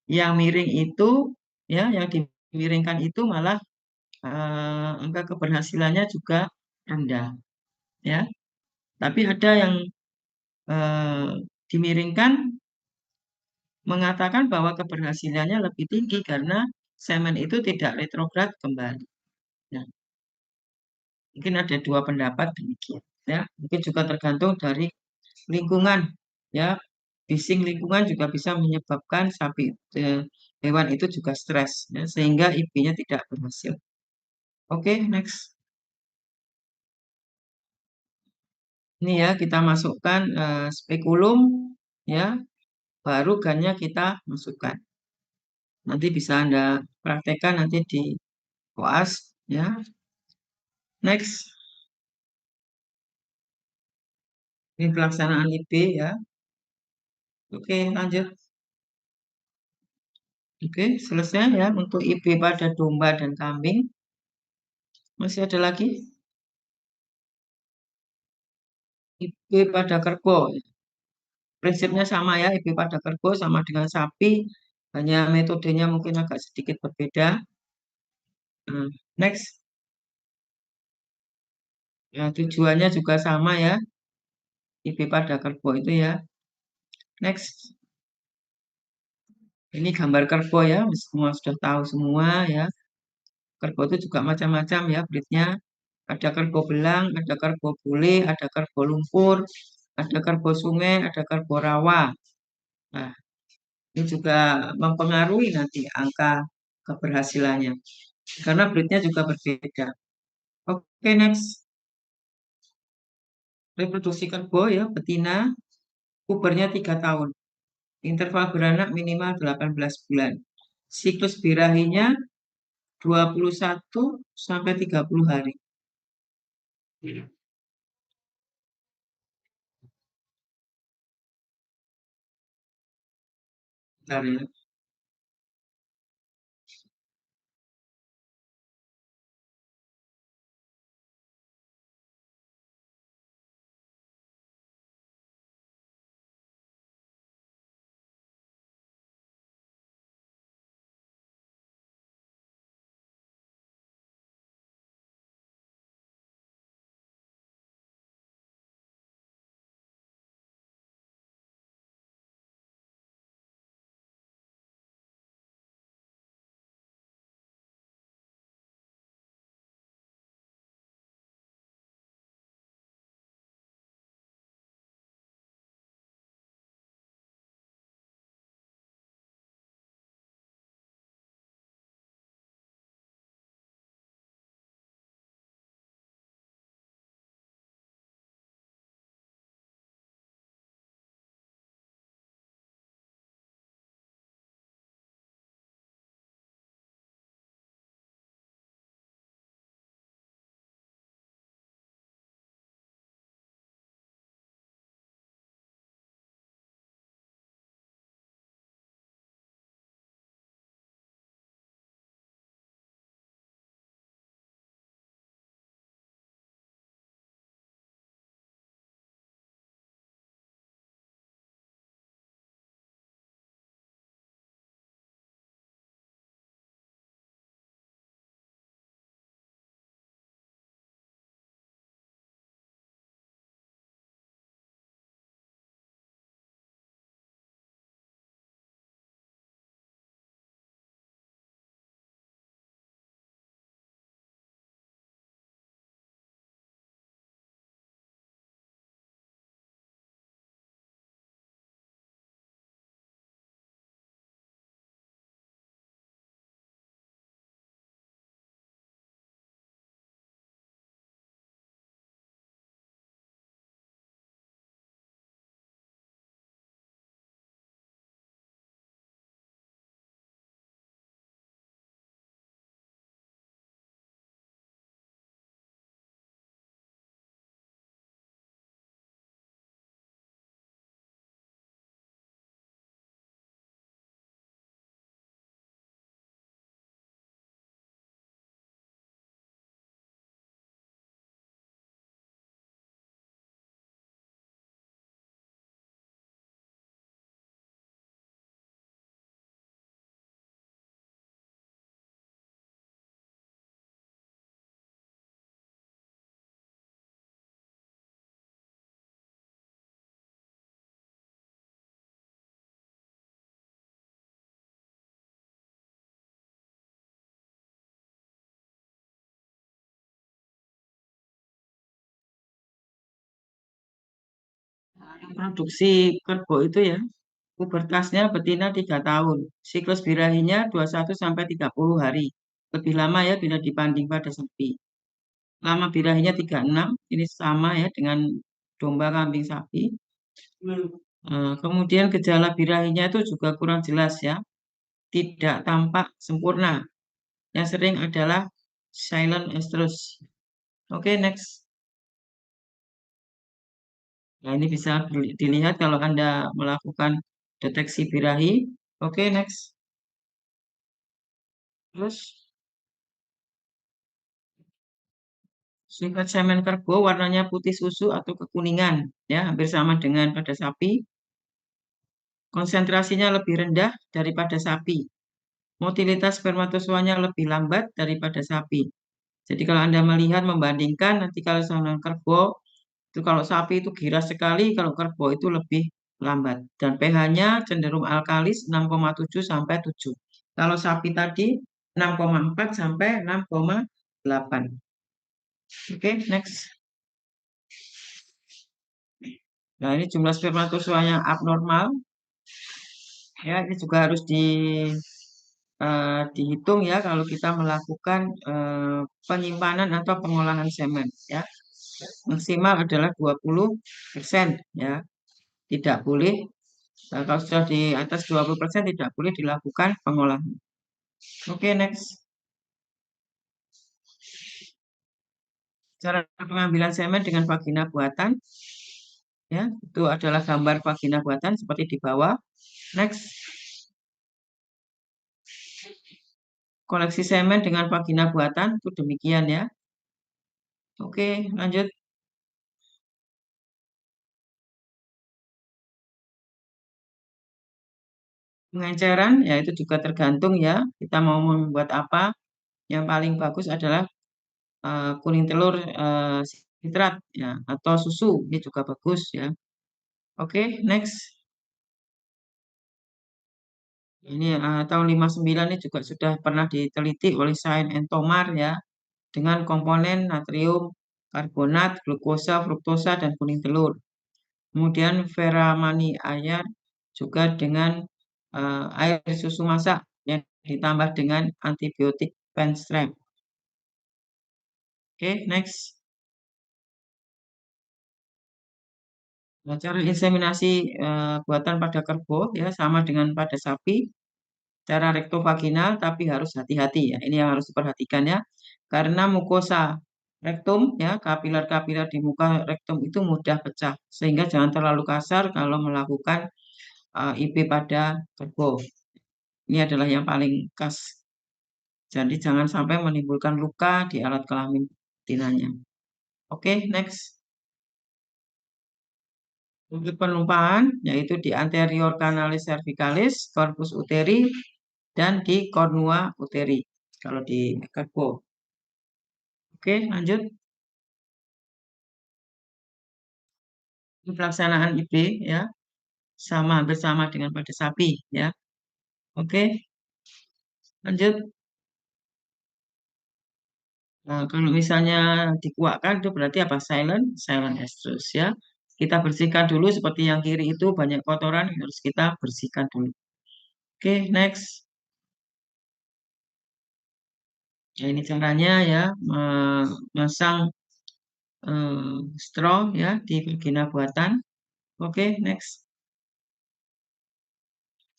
yang miring itu ya yang dimiringkan itu malah angka keberhasilannya juga rendah ya. Tapi ada yang dimiringkan mengatakan bahwa keberhasilannya lebih tinggi karena semen itu tidak retrograd kembali. Nah, mungkin ada dua pendapat demikian. Ya, mungkin juga tergantung dari lingkungan. Ya, bising lingkungan juga bisa menyebabkan hewan itu juga stres, ya, sehingga IP-nya tidak berhasil. Oke, next. Ini ya kita masukkan spekulum, ya, baru gannya kita masukkan. Nanti bisa Anda praktekkan nanti di koas, ya. Next, ini pelaksanaan IP ya. Oke, lanjut. Oke, selesai ya untuk IP pada domba dan kambing. Masih ada lagi IP pada kerbau. Prinsipnya sama ya, IP pada kerbau sama dengan sapi, hanya metodenya mungkin agak sedikit berbeda. Next, ya tujuannya juga sama ya, IP pada kerbau itu ya. Next, ini gambar kerbau ya, semua sudah tahu semua ya. Kerbau itu juga macam-macam ya breednya. Ada kerbau belang, ada kerbau bule, ada kerbau lumpur, ada kerbau sungai, ada kerbau rawa. Nah, ini juga mempengaruhi nanti angka keberhasilannya. Karena breednya juga berbeda. Oke, next. Reproduksi kerbau ya, betina, pubernya 3 tahun. Interval beranak minimal 18 bulan. Siklus birahinya 21 sampai 30 hari. Bentar ya. produksi kerbau itu ya, pubertasnya betina 3 tahun. Siklus birahinya 21 sampai 30 hari. Lebih lama ya bila dibanding pada sapi. Lama birahinya 36, ini sama ya dengan domba, kambing, sapi. Kemudian gejala birahinya itu juga kurang jelas ya, tidak tampak sempurna. Yang sering adalah silent estrus. Oke, next. Nah, ini bisa dilihat kalau Anda melakukan deteksi birahi. Oke, next. Terus, sifat semen kerbau warnanya putih susu atau kekuningan, ya, hampir sama dengan pada sapi. Konsentrasinya lebih rendah daripada sapi. Motilitas spermatozoanya lebih lambat daripada sapi. Jadi kalau Anda melihat membandingkan nanti kalau sama kerbau itu kalau sapi itu giras sekali, kalau kerbau itu lebih lambat. Dan pH-nya cenderung alkalis 6,7 sampai 7. Kalau sapi tadi 6,4 sampai 6,8. Oke, next. Nah, ini jumlah spermatozoanya abnormal. Ya, ini juga harus dihitung ya kalau kita melakukan penyimpanan atau pengolahan semen ya. Maksimal adalah 20% ya. Tidak boleh kalau sudah di atas 20% tidak boleh dilakukan pengolahan. Oke, next. Cara pengambilan semen dengan vagina buatan ya, itu adalah gambar vagina buatan seperti di bawah. Next. Koleksi semen dengan vagina buatan itu demikian ya. Oke, lanjut. Pengenceran ya itu juga tergantung ya. Kita mau membuat apa. Yang paling bagus adalah kuning telur sitrat ya atau susu ini juga bagus ya. Oke, next. Ini tahun 59 ini juga sudah pernah diteliti oleh Sain and Tomar ya dengan komponen natrium karbonat, glukosa, fruktosa dan kuning telur. Kemudian Veramani Ayar juga dengan air susu masak yang ditambah dengan antibiotik penstrep. Oke, next. Nah, cara inseminasi buatan pada kerbau ya sama dengan pada sapi. Cara rektovaginal tapi harus hati-hati ya. Ini yang harus diperhatikan ya. Karena mukosa rektum ya, kapiler-kapiler di muka rektum itu mudah pecah. Sehingga jangan terlalu kasar kalau melakukan IB pada kerbau. Ini adalah yang paling khas. Jadi jangan sampai menimbulkan luka di alat kelamin betinanya. Oke, next. Untuk penumpahan yaitu di anterior canalis cervicalis, corpus uteri, dan di cornua uteri. Kalau di kerbau. Oke, lanjut. Pelaksanaan IB ya sama bersama dengan pada sapi ya. Oke, lanjut. Nah, kalau misalnya dikuakkan itu berarti apa? Silent estrus ya. Kita bersihkan dulu seperti yang kiri itu banyak kotoran yang harus kita bersihkan dulu. Oke, next. Nah, ini caranya ya memasang straw ya di vagina buatan. Oke, next.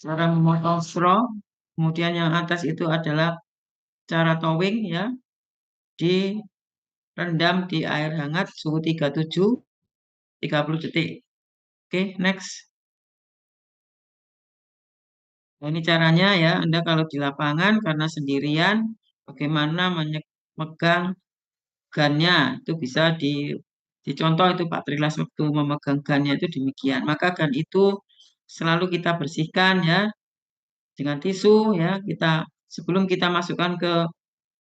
Cara memotong straw. Kemudian yang atas itu adalah cara towing ya. Direndam di air hangat suhu 37 30 detik. Oke, next. Nah, ini caranya ya, Anda kalau di lapangan karena sendirian, bagaimana memegang gannya itu bisa dicontoh itu Pak Trilas waktu memegang gannya itu demikian. Maka gan itu selalu kita bersihkan ya dengan tisu ya. Sebelum kita masukkan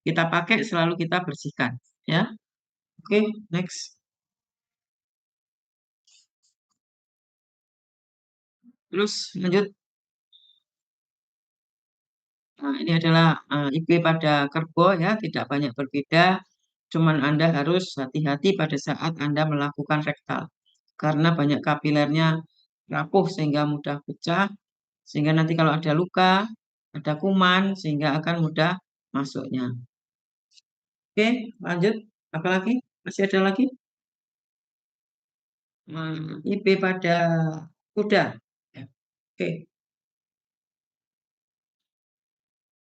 kita pakai selalu kita bersihkan ya. Oke, next. Terus lanjut. Nah, ini adalah IB pada kerbau ya, tidak banyak berbeda. Cuman Anda harus hati-hati pada saat Anda melakukan rektal. karena banyak kapilernya rapuh sehingga mudah pecah, sehingga nanti kalau ada luka, ada kuman, sehingga akan mudah masuknya. Oke, lanjut. Apa lagi? Masih ada lagi? IB pada kuda. Ya. Oke,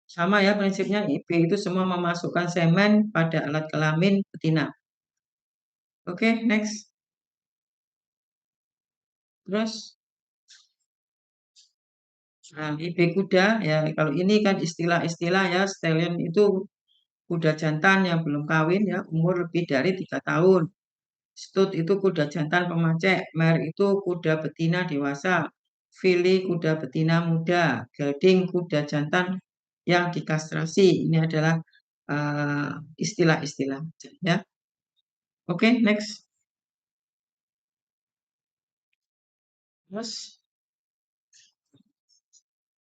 sama ya prinsipnya. IB itu semua memasukkan semen pada alat kelamin betina. Oke, next. Terus, nah, IB kuda ya. Kalau ini kan istilah-istilah ya. Stallion itu kuda jantan yang belum kawin ya, umur lebih dari 3 tahun. Stud itu kuda jantan pemacek. Mare itu kuda betina dewasa. Filly kuda betina muda. Gelding kuda jantan yang dikastrasi. Ini adalah istilah-istilah ya. Oke, next. Terus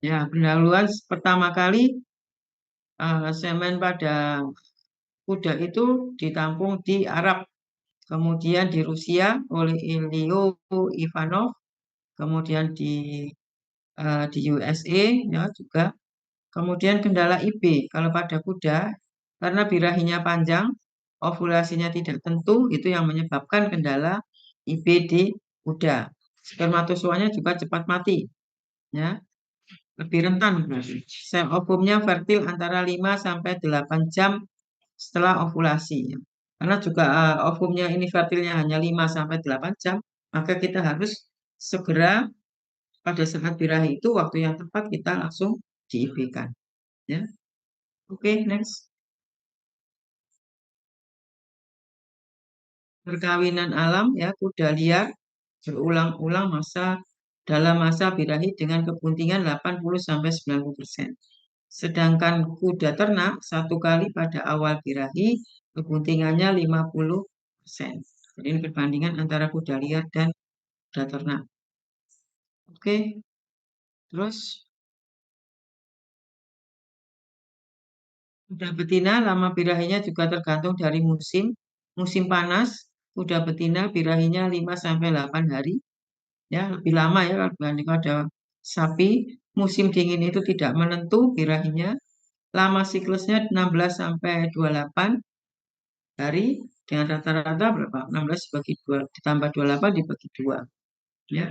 ya, pendahuluan pertama kali semen pada kuda itu ditampung di Arab, kemudian di Rusia oleh Ilyo Ivanov, kemudian di USA ya juga. Kemudian kendala IB kalau pada kuda karena birahinya panjang, ovulasinya tidak tentu, itu yang menyebabkan kendala IB di kuda. Spermatozoanya juga cepat mati, ya, lebih rentan berarti. Sel ovumnya fertil antara 5 sampai 8 jam setelah ovulasi. Ya. Karena juga ovumnya ini fertilnya hanya 5 sampai 8 jam, maka kita harus segera pada saat birahi itu waktu yang tepat kita langsung di-IB-kan. Ya. Oke, next. Perkawinan alam ya, kuda liar berulang-ulang dalam masa birahi dengan kebuntingan 80-90%. Sedangkan kuda ternak satu kali pada awal birahi kebuntingannya 50%. Jadi ini perbandingan antara kuda liar dan kuda ternak. Oke, terus kuda betina lama birahinya juga tergantung dari musim. Musim panas, kuda betina birahinya 5-8 hari. Ya, lebih lama ya dibanding pada sapi. Musim dingin itu tidak menentu birahinya. Lama siklusnya 16-28 hari dengan rata-rata berapa? 16 dibagi 2 ditambah 28 dibagi 2. Ya.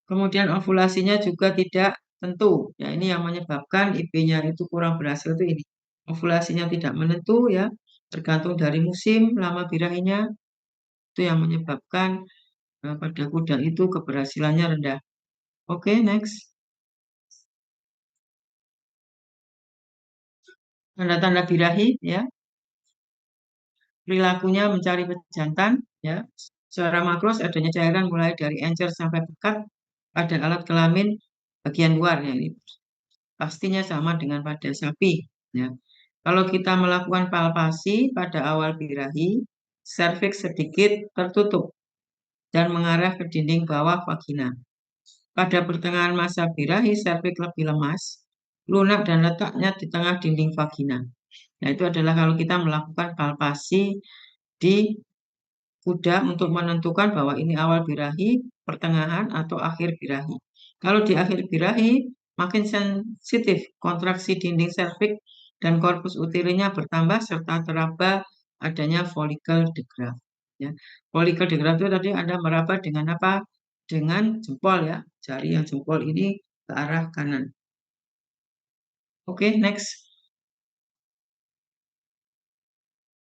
Kemudian ovulasinya juga tidak tentu. Ya, ini yang menyebabkan IB-nya itu kurang berhasil itu ini. Ovulasinya tidak menentu ya, tergantung dari musim lama birahinya. Itu yang menyebabkan pada kuda itu keberhasilannya rendah. Oke, next. Tanda-tanda birahi ya, perilakunya mencari pejantan ya. Secara makros adanya cairan mulai dari encer sampai pekat pada alat kelamin bagian luar ya, ini pastinya sama dengan pada sapi ya. Kalau kita melakukan palpasi pada awal birahi, serviks sedikit tertutup dan mengarah ke dinding bawah vagina. Pada pertengahan masa birahi, serviks lebih lemas, lunak dan letaknya di tengah dinding vagina. Nah, itu adalah kalau kita melakukan palpasi di kuda untuk menentukan bahwa ini awal birahi, pertengahan, atau akhir birahi. Kalau di akhir birahi, makin sensitif kontraksi dinding serviks dan korpus utirinya bertambah serta teraba adanya folikel degraf. Ya. Folikel degraf itu tadi Anda meraba dengan apa? Dengan jempol ya, jari yang jempol ini ke arah kanan. Oke, next.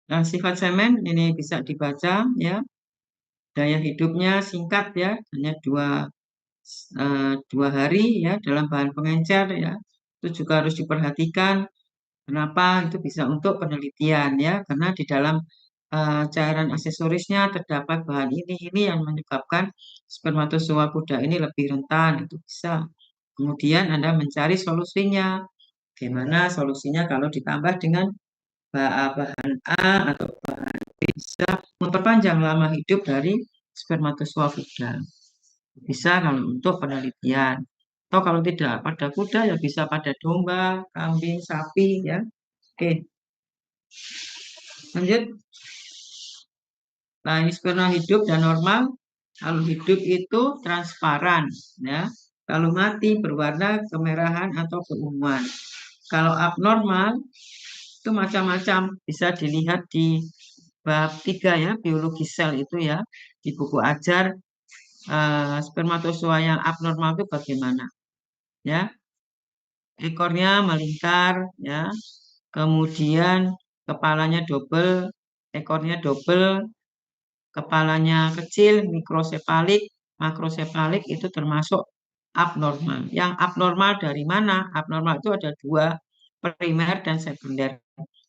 Nah, sifat semen ini bisa dibaca ya. Daya hidupnya singkat ya, hanya 2 hari ya dalam bahan pengencer ya. Itu juga harus diperhatikan. Kenapa? Itu bisa untuk penelitian ya, karena di dalam cairan aksesorisnya terdapat bahan ini yang menyebabkan spermatozoa kuda ini lebih rentan. Itu bisa. Kemudian Anda mencari solusinya. Gimana solusinya kalau ditambah dengan bahan A atau bahan B bisa memperpanjang lama hidup dari spermatozoa kuda. Bisa kalau untuk penelitian. Atau kalau tidak pada kuda ya bisa pada domba, kambing, sapi ya. Oke, lanjut. Nah, ini sperma hidup dan normal Kalau hidup itu transparan, ya. Kalau mati berwarna kemerahan atau keunguan. Kalau abnormal itu macam-macam, bisa dilihat di bab 3 ya, biologi sel itu ya, di buku ajar spermatozoa yang abnormal itu bagaimana, ya. Ekornya melingkar, ya. Kemudian kepalanya double, ekornya double, kepalanya kecil, mikrosefalik, makrosefalik itu termasuk abnormal. Yang abnormal dari mana? Abnormal itu ada dua, primer dan sekunder.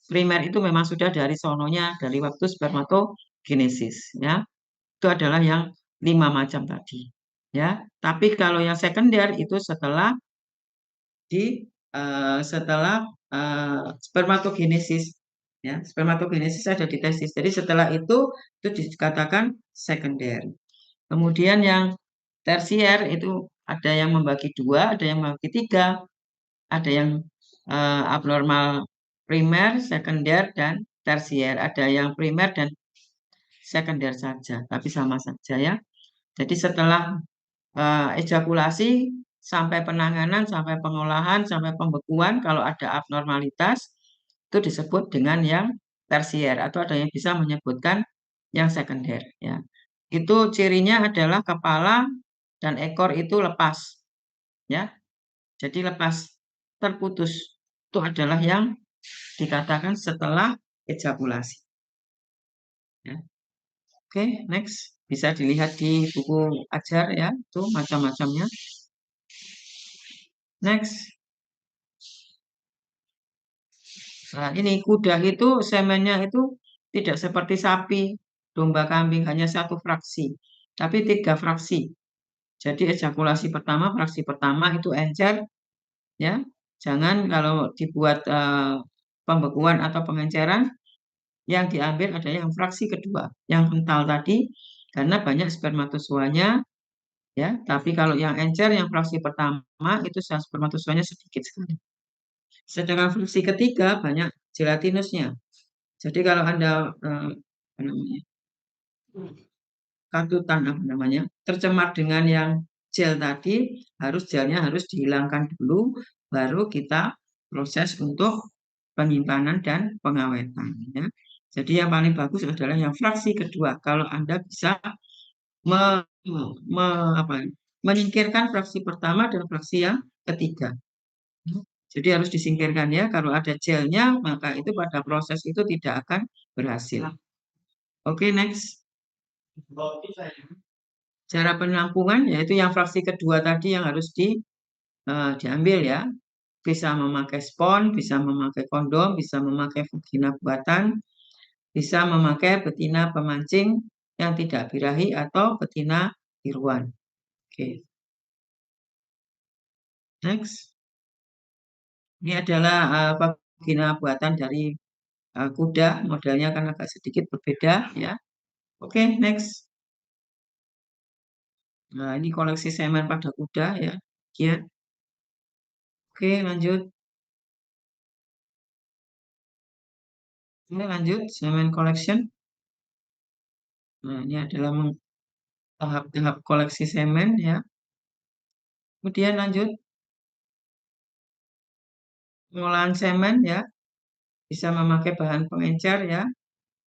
Primer itu memang sudah dari sononya, dari waktu spermatogenesis, ya. Itu adalah yang 5 macam tadi, ya. Tapi kalau yang sekunder itu setelah spermatogenesis, ya. Spermatogenesis ada di testis. Jadi setelah itu dikatakan sekunder. Kemudian yang tersier itu ada yang membagi dua, ada yang membagi tiga, ada yang abnormal primer, sekunder, dan tersier. Ada yang primer dan sekunder saja, tapi sama saja ya. Jadi setelah ejakulasi sampai penanganan, sampai pengolahan, sampai pembekuan, kalau ada abnormalitas itu disebut dengan yang tersier atau ada yang bisa menyebutkan yang sekunder ya. Itu cirinya adalah kepala dan ekor itu lepas ya. Jadi lepas terputus. Itu adalah yang dikatakan setelah ejakulasi ya. Oke, next. Bisa dilihat di buku ajar ya, itu macam-macamnya. Next. Nah, ini kuda itu semennya itu tidak seperti sapi, domba, kambing, hanya satu fraksi, tapi 3 fraksi. Jadi ejakulasi pertama, fraksi pertama itu encer, ya. Jangan kalau dibuat pembekuan atau pengenceran, yang diambil adalah yang fraksi kedua, yang kental tadi, karena banyak spermatozoanya, ya. Tapi kalau yang encer, yang fraksi pertama itu spermatozoanya sedikit sekali. Sedangkan fraksi ketiga banyak gelatinusnya. Jadi kalau Anda apa namanya, katutan apa namanya, tercemar dengan yang gel tadi, gelnya harus dihilangkan dulu, baru kita proses untuk penyimpanan dan pengawetan. Ya. Jadi yang paling bagus adalah yang fraksi kedua. Kalau Anda bisa me, apa, menyingkirkan fraksi pertama dan fraksi yang ketiga. Jadi harus disingkirkan ya. Kalau ada gelnya, maka itu pada proses itu tidak akan berhasil. Oke, next. Cara penampungan yaitu yang fraksi kedua tadi yang harus diambil ya. Bisa memakai spons, bisa memakai kondom, bisa memakai vagina buatan, bisa memakai betina pemancing yang tidak birahi atau betina tiruan. Oke. Next. Ini adalah vagina buatan dari kuda, modelnya kan agak sedikit berbeda ya. Oke, next. Nah, ini koleksi semen pada kuda ya. Ya. Oke, lanjut. Ini lanjut semen collection. Nah, ini adalah tahap-tahap koleksi semen ya. Kemudian lanjut pengolahan semen ya. Bisa memakai bahan pengencer ya.